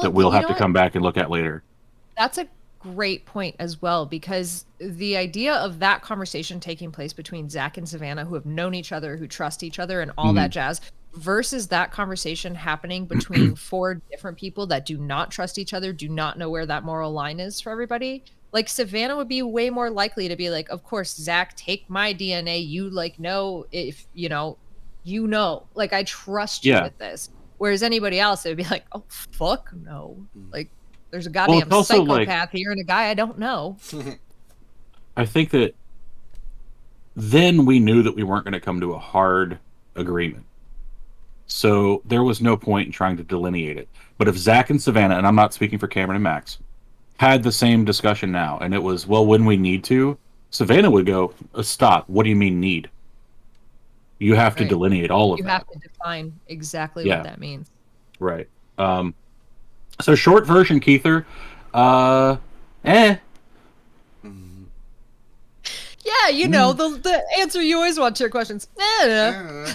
that we'll have to come back and look at later. That's a great point as well, because the idea of that conversation taking place between Zac and Savannah, who have known each other, who trust each other, and all that jazz, versus that conversation happening between 4 different people that do not trust each other, do not know where that moral line is for everybody. Like, Savannah would be way more likely to be like, of course, Zac, take my DNA. You like know if you know, like, I trust you with this. Whereas anybody else, it would be like, oh fuck no, like. There's a goddamn psychopath here and a guy I don't know. I think that then we knew that we weren't going to come to a hard agreement. So there was no point in trying to delineate it. But if Zac and Savannah, and I'm not speaking for Cameron and Max, had the same discussion now, and it was, well, when we need to, Savannah would go, stop, what do you mean need? You have to delineate all of that. You have to define exactly what that means. Right. So short version, Keither, Yeah, you know, the answer you always want to your questions. I'm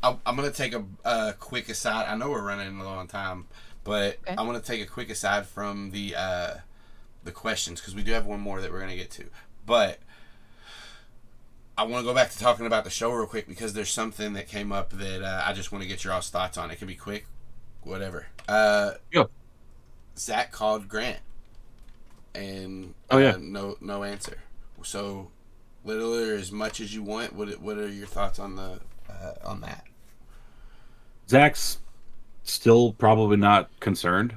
going to take a quick aside. I know we're running low on time, but I'm going to take a quick aside from the questions, because we do have one more that we're going to get to. But I want to go back to talking about the show real quick, because there's something that came up that I just want to get your all's thoughts on. It can be quick. Whatever. Zac called Grant, and no answer. So little or as much as you want? What are your thoughts on that? Zach's still probably not concerned.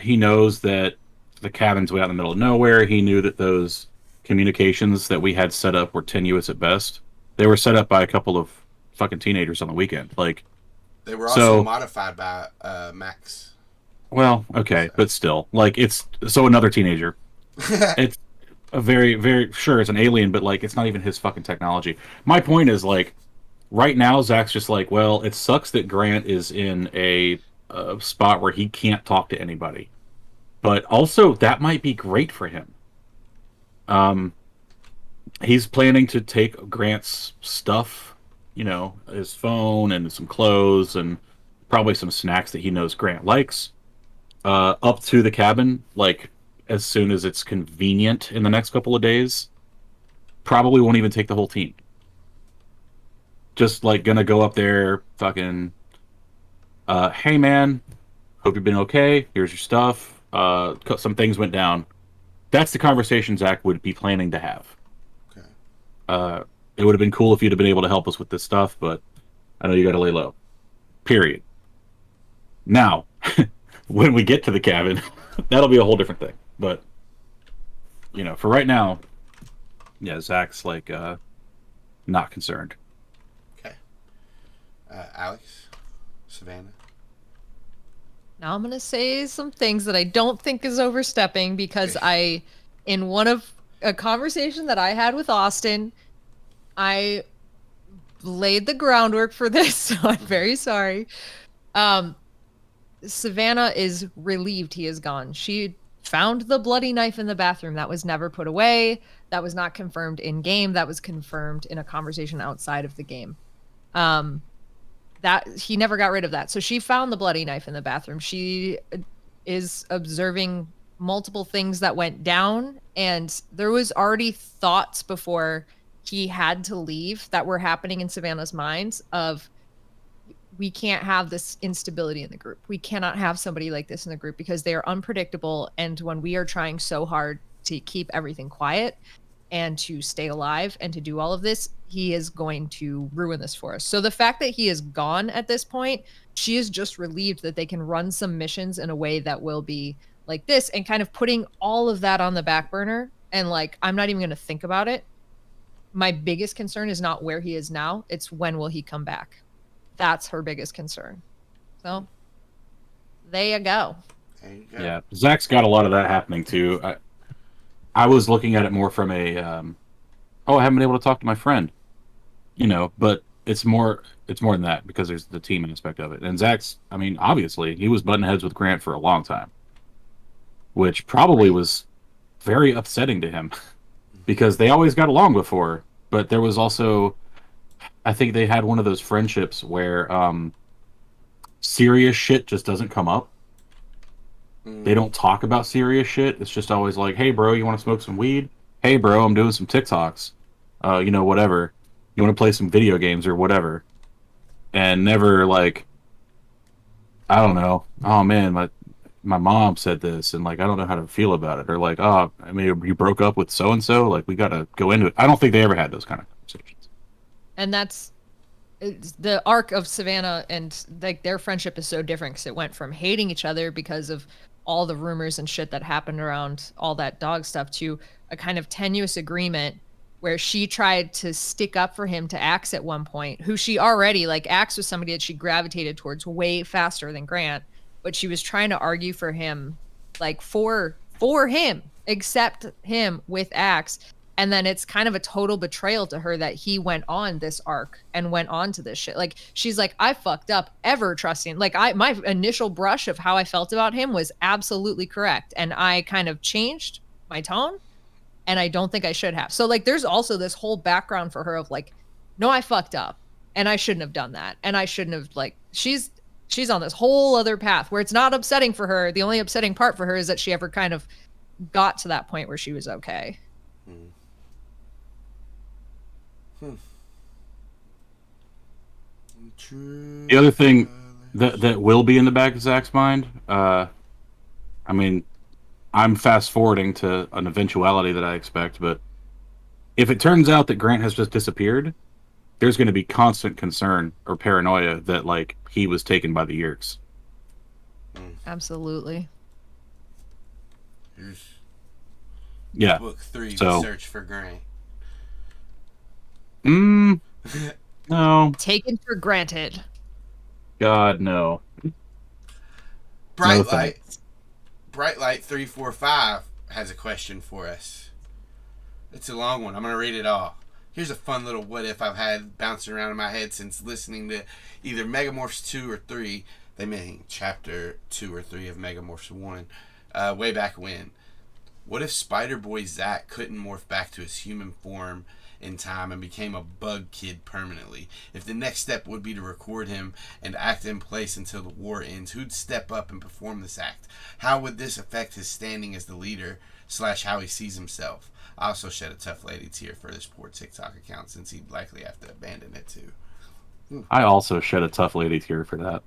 He knows that the cabin's way out in the middle of nowhere. He knew that those communications that we had set up were tenuous at best. They were set up by a couple of fucking teenagers on the weekend. Like, they were also modified by Max. Well, okay, but still, like, it's so another teenager. It's a very, very sure it's an alien, but like, it's not even his fucking technology. My point is, like, right now, Zach's just like, well, it sucks that Grant is in a spot where he can't talk to anybody, but also that might be great for him. He's planning to take Grant's stuff, you know, his phone and some clothes and probably some snacks that he knows Grant likes, up to the cabin, like, as soon as it's convenient in the next couple of days. Probably won't even take the whole team. Just, like, gonna go up there, fucking, hey, man, hope you've been okay. Here's your stuff. Some things went down. That's the conversation Zach would be planning to have. Okay. It would have been cool if you'd have been able to help us with this stuff, but I know you gotta lay low. Period. Now, when we get to the cabin, that'll be a whole different thing. But, you know, for right now, yeah, Zach's, like, not concerned. Okay. Alex? Savannah? Now I'm going to say some things that I don't think is overstepping because in a conversation that I had with Austin, I laid the groundwork for this, so I'm very sorry. Savannah is relieved he is gone. She found the bloody knife in the bathroom. That was never put away. That was not confirmed in game. That was confirmed in a conversation outside of the game. That he never got rid of that. So she found the bloody knife in the bathroom. She is observing multiple things that went down, and there was already thoughts before he had to leave that were happening in Savannah's minds of, we can't have this instability in the group. We cannot have somebody like this in the group because they are unpredictable. And when we are trying so hard to keep everything quiet and to stay alive and to do all of this, he is going to ruin this for us. So the fact that he is gone at this point, she is just relieved that they can run some missions in a way that will be like this, and kind of putting all of that on the back burner. And like, I'm not even going to think about it. My biggest concern is not where he is now. It's when will he come back? That's her biggest concern. So there you go. Yeah, Zach's got a lot of that happening too. I was looking at it more from a, I haven't been able to talk to my friend, you know, but it's more than that because there's the team aspect of it. And Zach's, I mean, obviously he was butting heads with Grant for a long time, which probably was very upsetting to him because they always got along before, but there was also, I think they had one of those friendships where serious shit just doesn't come up. They don't talk about serious shit. It's just always like, hey, bro, you want to smoke some weed? Hey, bro, I'm doing some TikToks. You know, whatever. You want to play some video games or whatever. And never, like, I don't know. Oh, man, my mom said this, and, like, I don't know how to feel about it. Or, like, oh, I mean, you broke up with so-and-so? Like, we got to go into it. I don't think they ever had those kind of conversations. And that's the arc of Savannah, and like their friendship is so different because it went from hating each other because of all the rumors and shit that happened around all that dog stuff to a kind of tenuous agreement where she tried to stick up for him to Axe at one point, who she already, like, Axe was somebody that she gravitated towards way faster than Grant, but she was trying to argue for him, like, for him, accept him with Axe. And then it's kind of a total betrayal to her that he went on this arc and went on to this shit. Like, she's like, I fucked up ever trusting. Like, my initial brush of how I felt about him was absolutely correct. And I kind of changed my tone, and I don't think I should have. So, like, there's also this whole background for her of, like, no, I fucked up and I shouldn't have done that. And I shouldn't have, like, she's on this whole other path where it's not upsetting for her. The only upsetting part for her is that she ever kind of got to that point where she was okay. The other thing that will be in the back of Zach's mind, I mean, I'm fast forwarding to an eventuality that I expect, but If it turns out that Grant has just disappeared, there's going to be constant concern or paranoia that like he was taken by the Yeerks. Absolutely. Here's Yeah. book 3, So- The Search for Grant. No. Taken for granted. God, no. Bright No Light. thanks. Bright Light 345 has a question for us. It's a long one. I'm going to read it all. Here's a fun little what if I've had bouncing around in my head since listening to either Megamorphs 2 or 3. They mean chapter 2 or 3 of Megamorphs 1. Way back when. What if Spider Boy Zac couldn't morph back to his human form in time and became a bug kid permanently? If the next step would be to record him and act in place until the war ends, who'd step up and perform this act? How would this affect his standing as the leader / how he sees himself? I also shed a tough lady tear for this poor TikTok account since he'd likely have to abandon it too. I also shed a tough lady tear for that.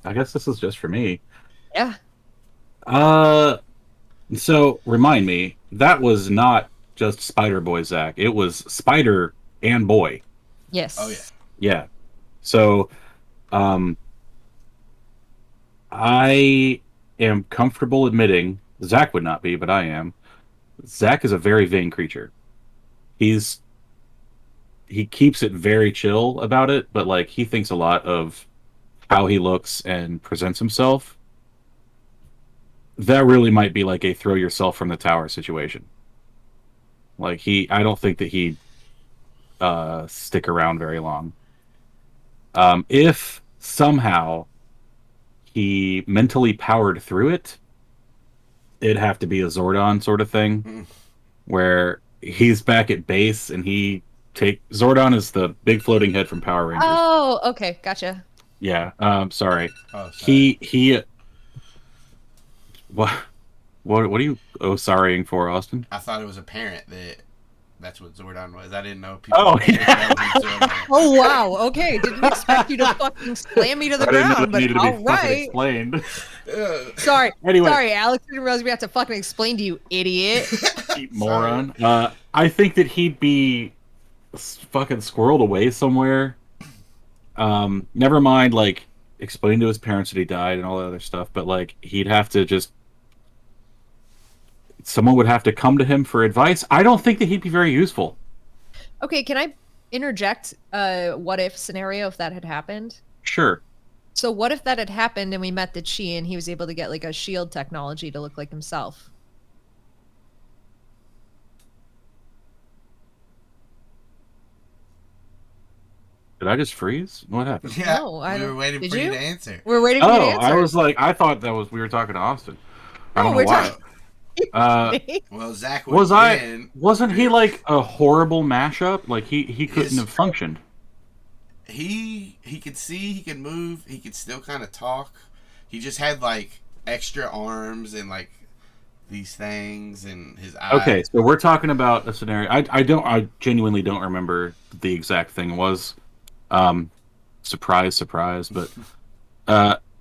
I guess this is just for me. Yeah. So remind me, that was not just Spider Boy Zac. It was Spider and Boy. Yes. Oh, yeah. Yeah. So, I am comfortable admitting, Zac would not be, but I am. Zac is a very vain creature. He keeps it very chill about it, but like he thinks a lot of how he looks and presents himself. That really might be like a throw yourself from the tower situation. Like I don't think that he'd stick around very long. If somehow he mentally powered through it, it'd have to be a Zordon sort of thing, where he's back at base and Zordon is the big floating head from Power Rangers. Oh, okay, gotcha. Yeah. Sorry. Oh, sorry. He. What are you sorrying for, Austin? I thought it was apparent that that's what Zordon was. I didn't know people. Oh, didn't know who Zordon was. Oh wow. Okay, didn't expect you to fucking slam me to the I didn't know ground, it but needed to be all fucking right. explained. Sorry. Anyway. Sorry, Alex. Didn't realize we have to fucking explain to you, idiot. Moron. I think that he'd be fucking squirreled away somewhere. Never mind, like, explain to his parents that he died and all that other stuff, but, like, he'd have to just... Someone would have to come to him for advice. I don't think that he'd be very useful. Okay, can I interject a what if scenario if that had happened? Sure. So what if that had happened and we met the Chi and he was able to get like a shield technology to look like himself? Did I just freeze? What happened? Yeah, No, we were waiting did for you you? to answer. We're waiting for you to Oh, answer. I was like, I thought we were talking to Austin. I don't No, know why. Well, Zac Wasn't he like a horrible mashup? Like he couldn't have functioned. He could see, he could move, he could still kind of talk. He just had like extra arms and like these things and his eyes. Okay, so we're talking about a scenario. I genuinely don't remember the exact thing was. Surprise, surprise. But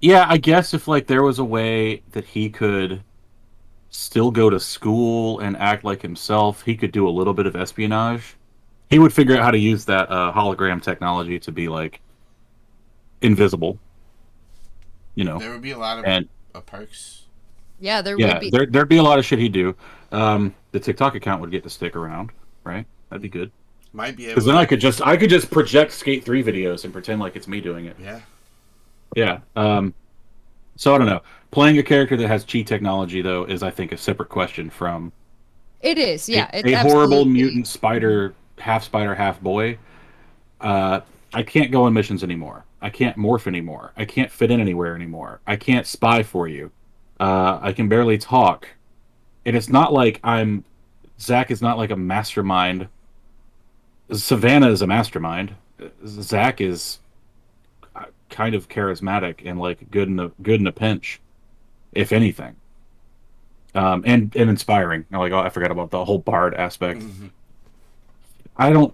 yeah, I guess if like there was a way that he could still go to school and act like himself, he could do a little bit of espionage. He would figure out how to use that hologram technology to be like invisible. You know, There would be a lot of perks. Yeah, there yeah, would be. there'd be a lot of shit he'd do. The TikTok account would get to stick around, right? That'd be good. Might be able. Because then I could just project Skate 3 videos and pretend like it's me doing it. Yeah. Yeah. So I don't know. Playing a character that has chi technology though is, I think, a separate question from It is, yeah. a horrible mutant spider, half boy. I can't go on missions anymore. I can't morph anymore. I can't fit in anywhere anymore. I can't spy for you. I can barely talk. And it's not like Zac is not like a mastermind. Savannah is a mastermind. Zac is kind of charismatic and like good in a pinch, if anything. And inspiring. Like, oh, I forgot about the whole bard aspect. Mm-hmm.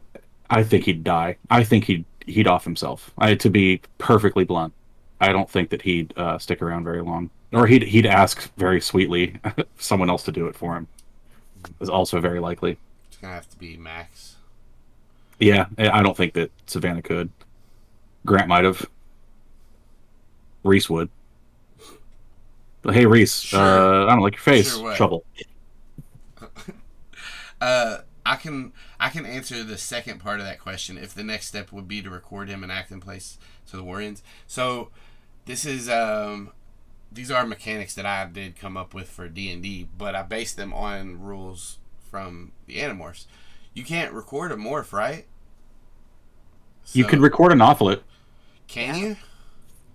I think he'd die. I think he'd off himself. To be perfectly blunt, I don't think that he'd stick around very long, or he'd ask very sweetly someone else to do it for him. is also very likely. It's gonna have to be Max. Yeah, I don't think that Savannah could. Grant might have. Reese would. But hey, Reese, Sure. I don't like your face. Sure what? Trouble. I can answer the second part of that question. If the next step would be to record him and act in place to the Warriors. So this is these are mechanics that I did come up with for D&D, but I based them on rules from the Animorphs. You can't record a morph, right? You could record an offlet. Can you?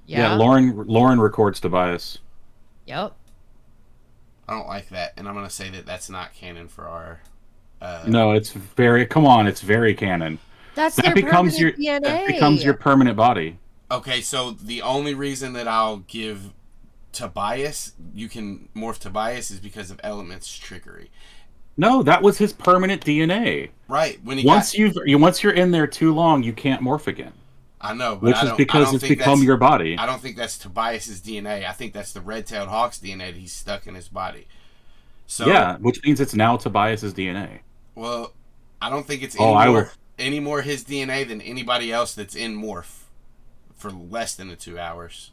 Yeah, Lauren records Tobias. Yep. I don't like that, and I'm gonna say that that's not canon for our. No, it's very. Come on, it's very canon. That's That their becomes your permanent DNA. that becomes your permanent body. Okay, so the only reason that I'll give Tobias, you can morph Tobias, is because of Element's trickery. No, that was his permanent DNA. Right. When Once you're in there too long, you can't morph again. I know, but which is because it's become your body. I don't think that's Tobias's DNA. I think that's the red-tailed hawk's DNA that he's stuck in his body. So yeah, which means it's now Tobias's DNA. Well, I don't think it's any more his DNA than anybody else that's in morph for less than 2 hours.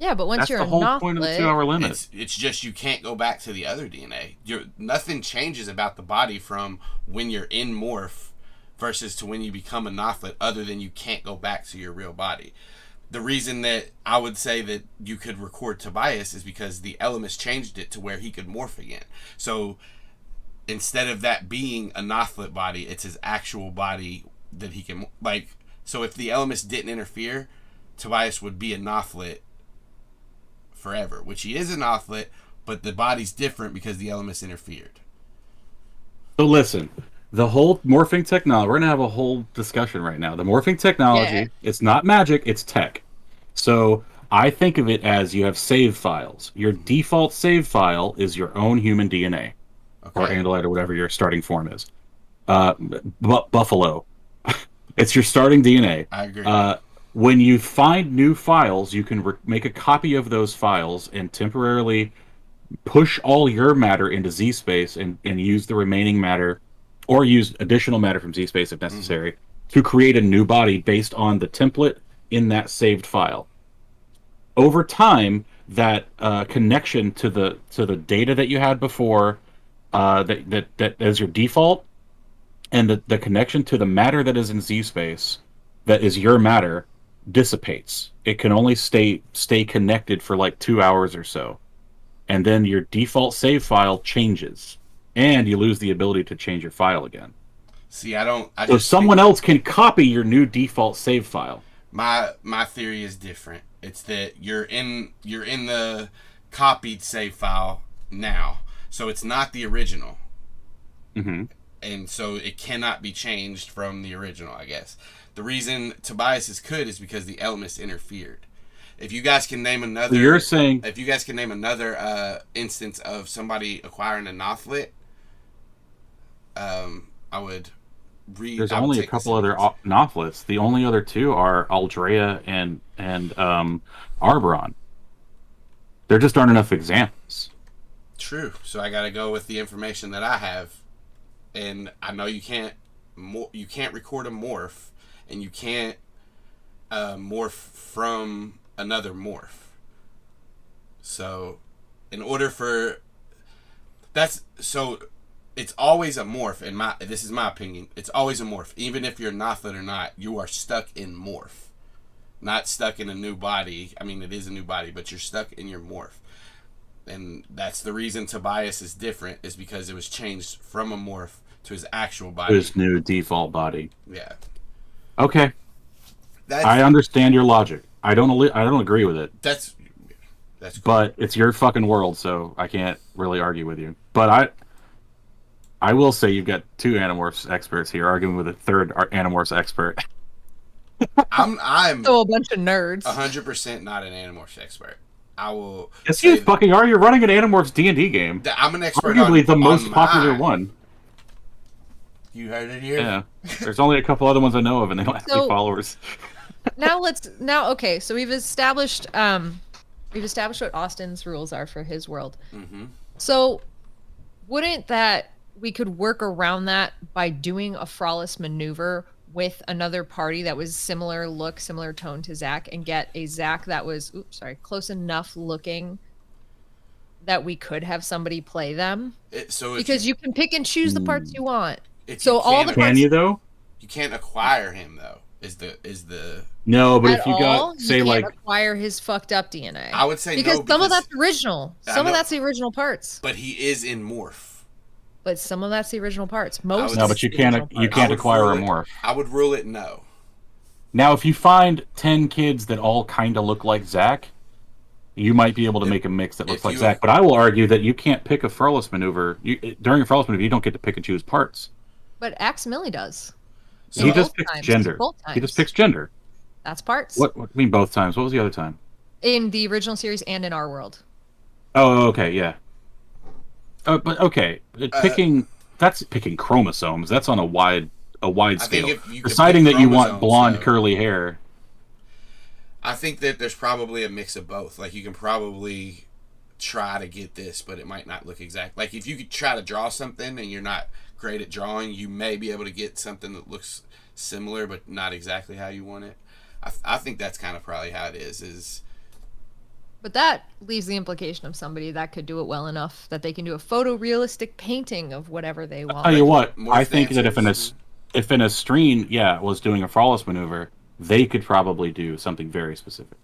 Yeah, but once that's you're the whole point of the 2-hour limit. It's just you can't go back to the other DNA. Nothing changes about the body from when you're in morph versus to when you become a Nothlet, other than you can't go back to your real body. The reason that I would say that you could record Tobias is because the elements changed it to where he could morph again. So instead of that being a Nothlet body, it's his actual body that he can, like, so if the elements didn't interfere, Tobias would be a Nothlet forever, which he is a Nothlet, but the body's different because the elements interfered. So listen, the whole morphing technology, we're going to have a whole discussion right now. The morphing technology, it's not magic, it's tech. So I think of it as you have save files. Your default save file is your own human DNA. Okay. Or Andalite or whatever your starting form is. Buffalo. It's your starting DNA. I agree. When you find new files, you can make a copy of those files and temporarily push all your matter into Z-Space and use the remaining matter, or use additional matter from Z-Space if necessary, to create a new body based on the template in that saved file. Over time, that connection to the data that you had before, that as your default, and the connection to the matter that is in Z-Space, that is your matter, dissipates. It can only stay connected for like 2 hours or so, and then your default save file changes, and you lose the ability to change your file again. See, so someone else can copy your new default save file. My theory is different. It's that you're in the copied save file now, so it's not the original. Mm-hmm. And so it cannot be changed from the original, I guess. The reason Tobias's could is because the elements interfered. If you guys can name another, if you guys can name another instance of somebody acquiring a Nothlet, I would read. There's only a couple other Nothlets. The only other two are Aldrea and Arboron. There just aren't enough examples. True. So I got to go with the information that I have, and I know you can't record a morph, and you can't morph from another morph. So, in order for it's always a morph. This is my opinion. It's always a morph, even if you're Nothlet or not. You are stuck in morph, not stuck in a new body. I mean, it is a new body, but you're stuck in your morph, and that's the reason Tobias is different. Is because it was changed from a morph to his actual body, his new default body. Yeah. Okay. I understand your logic. I don't agree with it. That's cool. But it's your fucking world, so I can't really argue with you. But I will say you've got two Animorphs experts here arguing with a third Animorphs expert. I'm so a bunch of nerds. 100% not an Animorphs expert. I will. Yes, you fucking are. You're running an Animorphs D&D game. I'm an expert. Arguably the most popular one. You heard it here. Yeah. There's only a couple other ones I know of, and they don't have any followers. Okay. So we've established what Austin's rules are for his world. Mm-hmm. So wouldn't that we could work around that by doing a flawless maneuver with another party that was similar look, similar tone to Zac, and get a Zac that was close enough looking that we could have somebody play them? Because you can pick and choose the parts you want. So all the parts, can you though? You can't acquire him though. Is the No, but at if you all, got say you can't like acquire his fucked up DNA. I would say because no, some of that's original. Some of that's the original parts. But he is in morph. But some of that's the original parts. Most no, but you can't acquire a morph. I would rule it no. Now, if you find 10 kids that all kind of look like Zac, you might be able to make a mix that looks like Zac. But I will argue that you can't pick a flawless maneuver. During a flawless maneuver, you don't get to pick and choose parts. But Aximili does. So he just picks gender. He just picks gender. That's parts. What do you mean both times? What was the other time? In the original series and in our world. Oh, okay, yeah. But okay, that's picking chromosomes. That's on a wide scale. Deciding that you want blonde curly hair. I think that there's probably a mix of both. Like you can probably try to get this, but it might not look exact. Like if you could try to draw something and you're not great at drawing, you may be able to get something that looks similar but not exactly how you want it. I think that's kind of probably how it is. But that leaves the implication of somebody that could do it well enough that they can do a photorealistic painting of whatever they want. I'll tell you what, I think that if in a stream, was doing a flawless maneuver, they could probably do something very specific.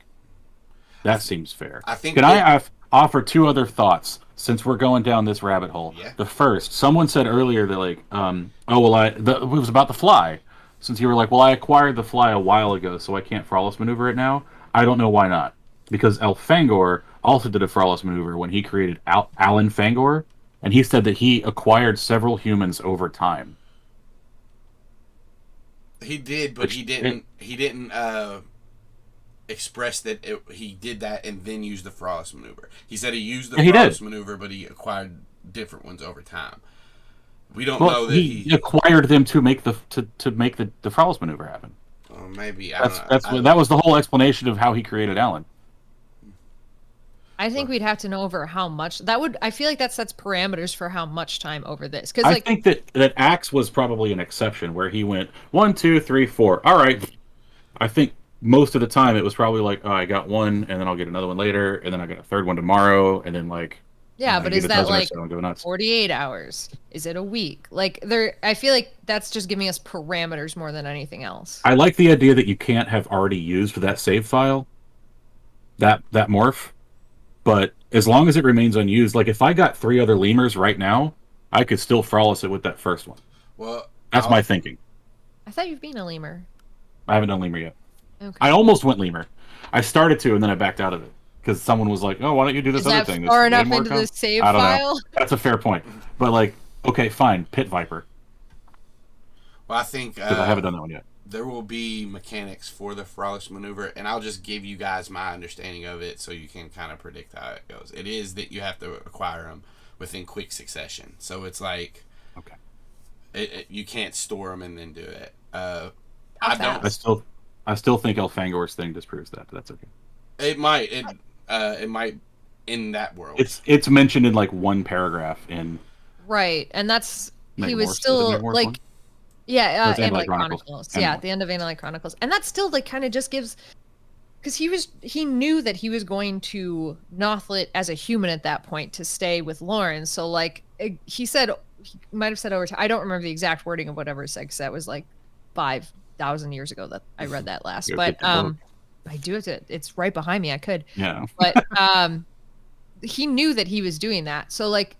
That seems fair. I offer two other thoughts since we're going down this rabbit hole? Yeah. The first, someone said earlier that it was about the fly. Since you were like, well, I acquired the fly a while ago, so I can't flawless maneuver it now. I don't know why not. Because Elfangor also did a flawless maneuver when he created Alan Fangor, and he said that he acquired several humans over time. He did, but he didn't express that he did that and then used the flawless maneuver. He said he used the flawless maneuver, but he acquired different ones over time. We don't know that he acquired them to make the flawless maneuver happen. Maybe that was the whole explanation of how he created Alan. I think we'd have to know over how much that would. I feel like that sets parameters for how much time over this. Because I think that Axe was probably an exception where he went 1, 2, 3, 4. All right. I think most of the time it was probably like, oh, I got one, and then I'll get another one later, and then I got a third one tomorrow, and then like. Yeah, but is that like 48 hours? Is it a week? I feel like that's just giving us parameters more than anything else. I like the idea that you can't have already used that save file, that morph, but as long as it remains unused, like if I got 3 other lemurs right now, I could still flawless it with that first one. Well, that's my thinking. I thought you've been a lemur. I haven't done lemur yet. Okay. I almost went lemur. I started to, and then I backed out of it. Because someone was like, oh, why don't you do this other thing? Is that far enough into the save file? I don't know. That's a fair point. But, like, okay, fine. Pit Viper. Well, I think... Because I haven't done that one yet. There will be mechanics for the flawless maneuver, and I'll just give you guys my understanding of it so you can kind of predict how it goes. It is that you have to acquire them within quick succession. So it's like... Okay. You can't store them and then do it. I still think Elfangor's thing disproves that, but that's okay. It might. It might in that world. It's mentioned in like one paragraph in. Right, and that's he was Megamorphs, still like, one? Yeah, Analyte Chronicles. Yeah, at the end of Analyte Chronicles, and that still like kind of just gives, because he knew that he was going to Nothlit as a human at that point to stay with Lauren. So like he might have said over time. I don't remember the exact wording of whatever it said because that was like 5,000 years ago that I read that last. But I do have to. It's right behind me. I could. Yeah. But he knew that he was doing that. So like,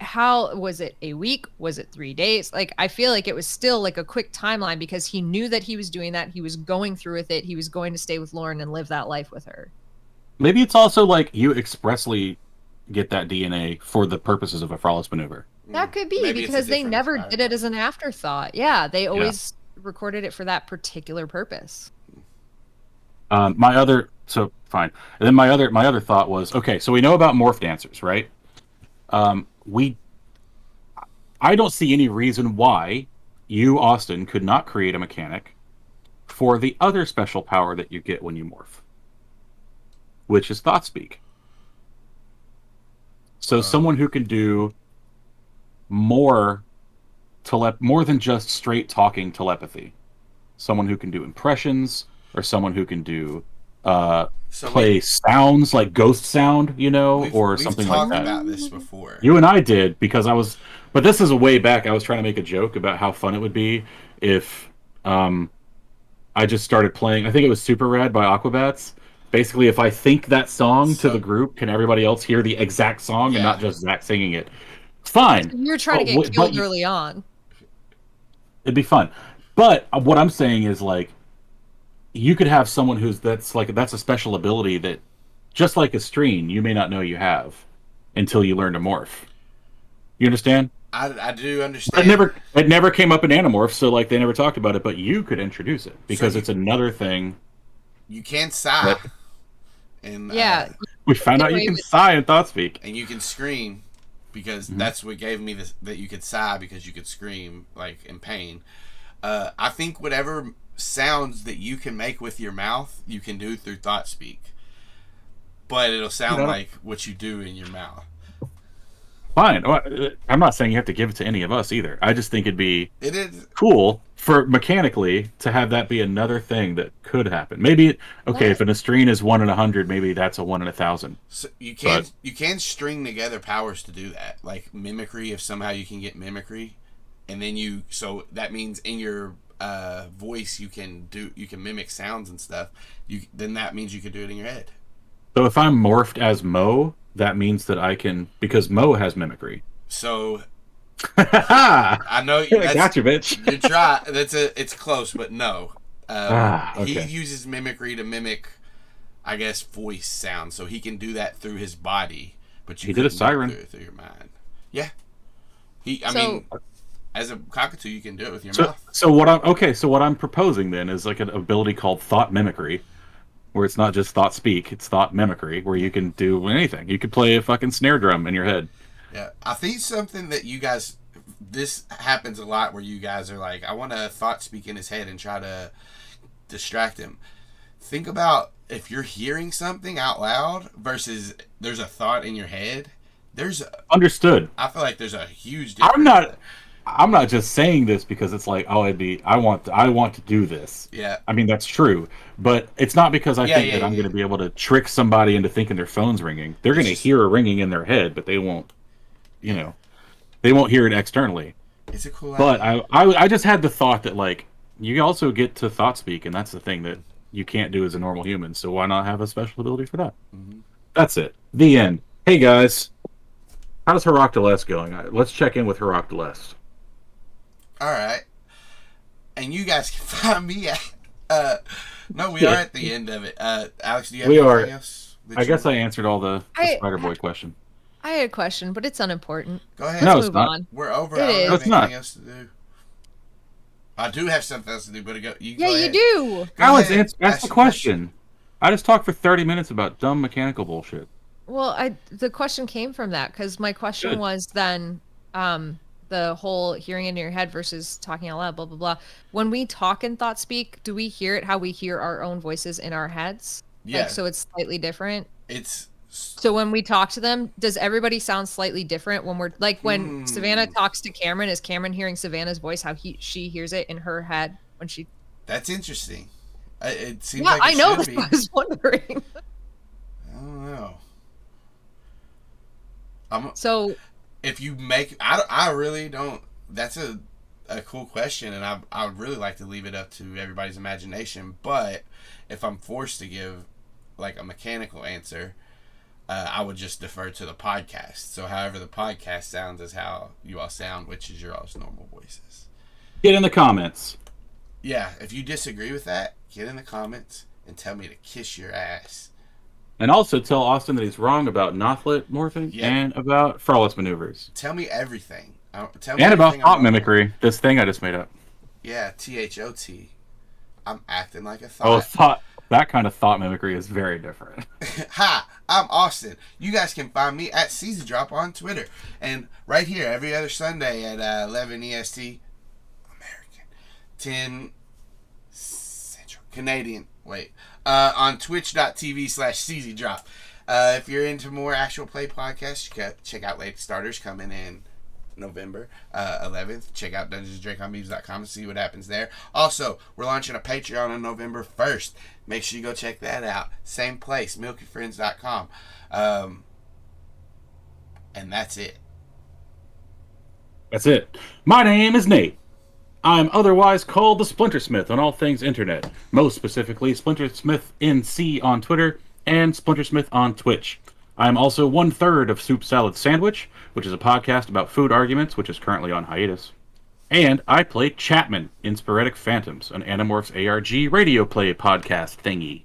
how was it? A week? Was it 3 days? Like, I feel like it was still like a quick timeline because he knew that he was doing that. He was going through with it. He was going to stay with Lauren and live that life with her. Maybe it's also like you expressly get that DNA for the purposes of a flawless maneuver. That could be because they never did it as an afterthought. Yeah, they always recorded it for that particular purpose. Fine. And then my other thought was, okay, so we know about morph dancers, right? I don't see any reason why you, Austin, could not create a mechanic for the other special power that you get when you morph, which is thought speak. So someone who can do more more than just straight talking telepathy. Someone who can do impressions, or someone who can do So play sounds like ghost sound, or we've something like talked that. about this before. You and I did, because but this is a way back. I was trying to make a joke about how fun it would be if I just started playing. I think it was Super Rad by Aquabats. Basically, if I think that song to the group, can everybody else hear the exact song and not just Zach singing it? Fine. You're trying to get killed early on. It'd be fun. But what I'm saying is, like, you could have someone that's a special ability that, just like a stream, you may not know you have until you learn to morph. You understand? I do understand. It never came up in Animorph, so like they never talked about it. But you could introduce it because it's another thing. You can sigh, and we found out you can sigh in ThoughtSpeak, and you can scream, because that's what gave me this, that you could sigh because you could scream like in pain. I think whatever sounds that you can make with your mouth, you can do through ThoughtSpeak, but it'll sound like what you do in your mouth. Fine. I'm not saying you have to give it to any of us either. I just think it is cool for mechanically to have that be another thing that could happen. Maybe if an Estrine is 1 in 100, maybe that's a 1 in 1,000. So you can string together powers to do that, like mimicry. If somehow you can get mimicry, and then so that means in your voice you can mimic sounds and stuff. Then that means you can do it in your head. So if I'm morphed as Mo, that means that I can, because Mo has mimicry. So I know I got you, bitch. You try. It's close, but no. Okay. He uses mimicry to mimic, I guess, voice sound. So he can do that through his body, but he did a siren through your mind. Yeah. I mean, as a cockatoo, you can do it with your mouth. So what I'm proposing then is like an ability called thought mimicry, where it's not just thought speak, it's thought mimicry, where you can do anything. You could play a fucking snare drum in your head. Yeah, I think something that you guys, this happens a lot, where you guys are like, I want to thought speak in his head and try to distract him. Think about if you're hearing something out loud versus there's a thought in your head. Understood. I feel like there's a huge difference. I'm not just saying this because it's like, I want to do this. Yeah. I mean, that's true. But it's not because I think that I'm going to be able to trick somebody into thinking their phone's ringing. They're going to hear a ringing in their head, but they won't, they won't hear it externally. It's a cool idea. But I just had the thought that, like, you also get to thought speak, and that's the thing that you can't do as a normal human. So why not have a special ability for that? Mm-hmm. That's it. The end. Hey, guys. How's Hirac Delest going? Let's check in with Hirac Delest. All right, and you guys can find me at. No, we are at the end of it. Alex, do you have anything else? I guess I answered all the Spider Boy question. I had a question, but it's unimportant. Go ahead. No, it's not. On. We're over. I don't have anything else to do. I do have something else to do, but go ahead. You do. Alex, ask the question. I just talked for 30 minutes about dumb mechanical bullshit. Well, the question came from that, because my question was then. The whole hearing in your head versus talking out loud, blah, blah, blah. When we talk in thought speak, do we hear it how we hear our own voices in our heads? Yeah. Like, so it's slightly different? So when we talk to them, does everybody sound slightly different when we're... Like, when Savannah talks to Cameron, is Cameron hearing Savannah's voice, how she hears it in her head when she... That's interesting. It seems like I know, that's what I was wondering. I don't know. If you make, I really don't. That's a cool question, and I would really like to leave it up to everybody's imagination. But if I'm forced to give like a mechanical answer, I would just defer to the podcast. So however the podcast sounds is how you all sound, which is your all's normal voices. Get in the comments. Yeah, if you disagree with that, get in the comments and tell me to kiss your ass. And also tell Austin that he's wrong about Nothlit morphing and about Frollis maneuvers. Tell me everything. Tell me and about thought mimicry, this thing I just made up. Yeah, THOT. I'm acting like a thought. Oh, thought. That kind of thought mimicry is very different. Hi, I'm Austin. You guys can find me at CZDrop on Twitter. And right here, every other Sunday at 11 EST, American, 10 Central, Canadian, on twitch.tv/CZDrop. If you're into more actual play podcasts, you can check out Late Starters coming in November 11th. Check out DungeonsDraconBeams.com to see what happens there. Also, we're launching a Patreon on November 1st. Make sure you go check that out. Same place, milkyfriends.com. And that's it. That's it. My name is Nate. I'm otherwise called the Splintersmith on all things internet. Most specifically, Splintersmith NC on Twitter and Splintersmith on Twitch. I'm also 1/3 of Soup Salad Sandwich, which is a podcast about food arguments, which is currently on hiatus. And I play Chapman in Sporadic Phantoms, an Animorphs ARG radio play podcast thingy.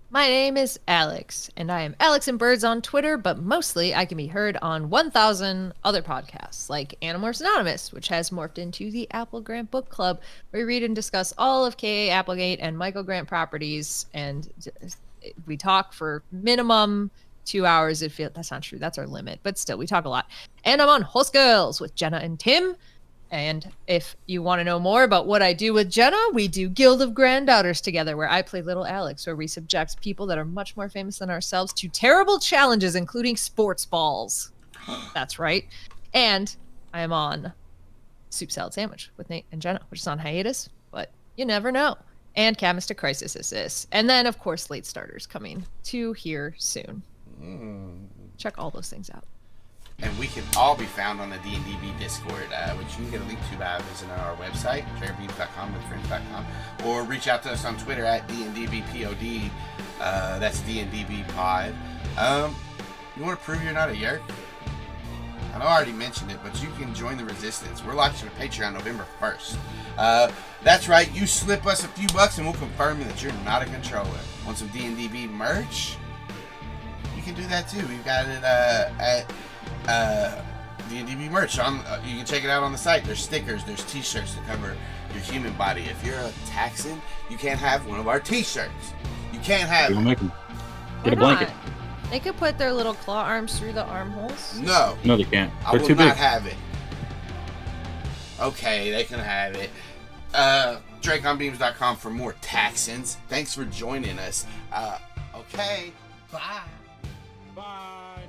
My name is Alex, and I am Alex and Birds on Twitter, but mostly I can be heard on 1,000 other podcasts, like Animorphs Anonymous, which has morphed into the Apple Grant Book Club, where we read and discuss all of K.A. Applegate and Michael Grant properties, and we talk for minimum 2 hours. That's not true. That's our limit, but still, we talk a lot. And I'm on Horse Girls with Jenna and Tim. And if you want to know more about what I do with Jenna, we do Guild of Granddaughters together, where I play Little Alex, where we subject people that are much more famous than ourselves to terrible challenges, including sports balls. That's right. And I am on Soup Salad Sandwich with Nate and Jenna, which is on hiatus, but you never know. And Chemist to Crisis Assist. And then, of course, Late Starters coming to here soon. Check all those things out. And we can all be found on the D&DB Discord, which you can get a link to by visiting our website, traderbeams.com, withfriends.com, or reach out to us on Twitter at D&DBPOD. That's D&DB Pod. You want to prove you're not a Yeerk? I know I already mentioned it, but you can join the Resistance. We're launching a Patreon November 1st. That's right, you slip us a few bucks and we'll confirm that you're not a controller. Want some D&DB merch? You can do that too. We've got it at D&DB merch. You can check it out on the site. There's stickers, there's t-shirts to cover your human body. If you're a Texan, you can't have one of our t-shirts. You can't have We'll it. make them. Why Get a blanket. not? They could put their little claw arms through the armholes. No. No, they can't. I They're will too not big. have it. Okay, they can have it. DraconBeams.com for more Texans. Thanks for joining us. Okay, bye. Bye.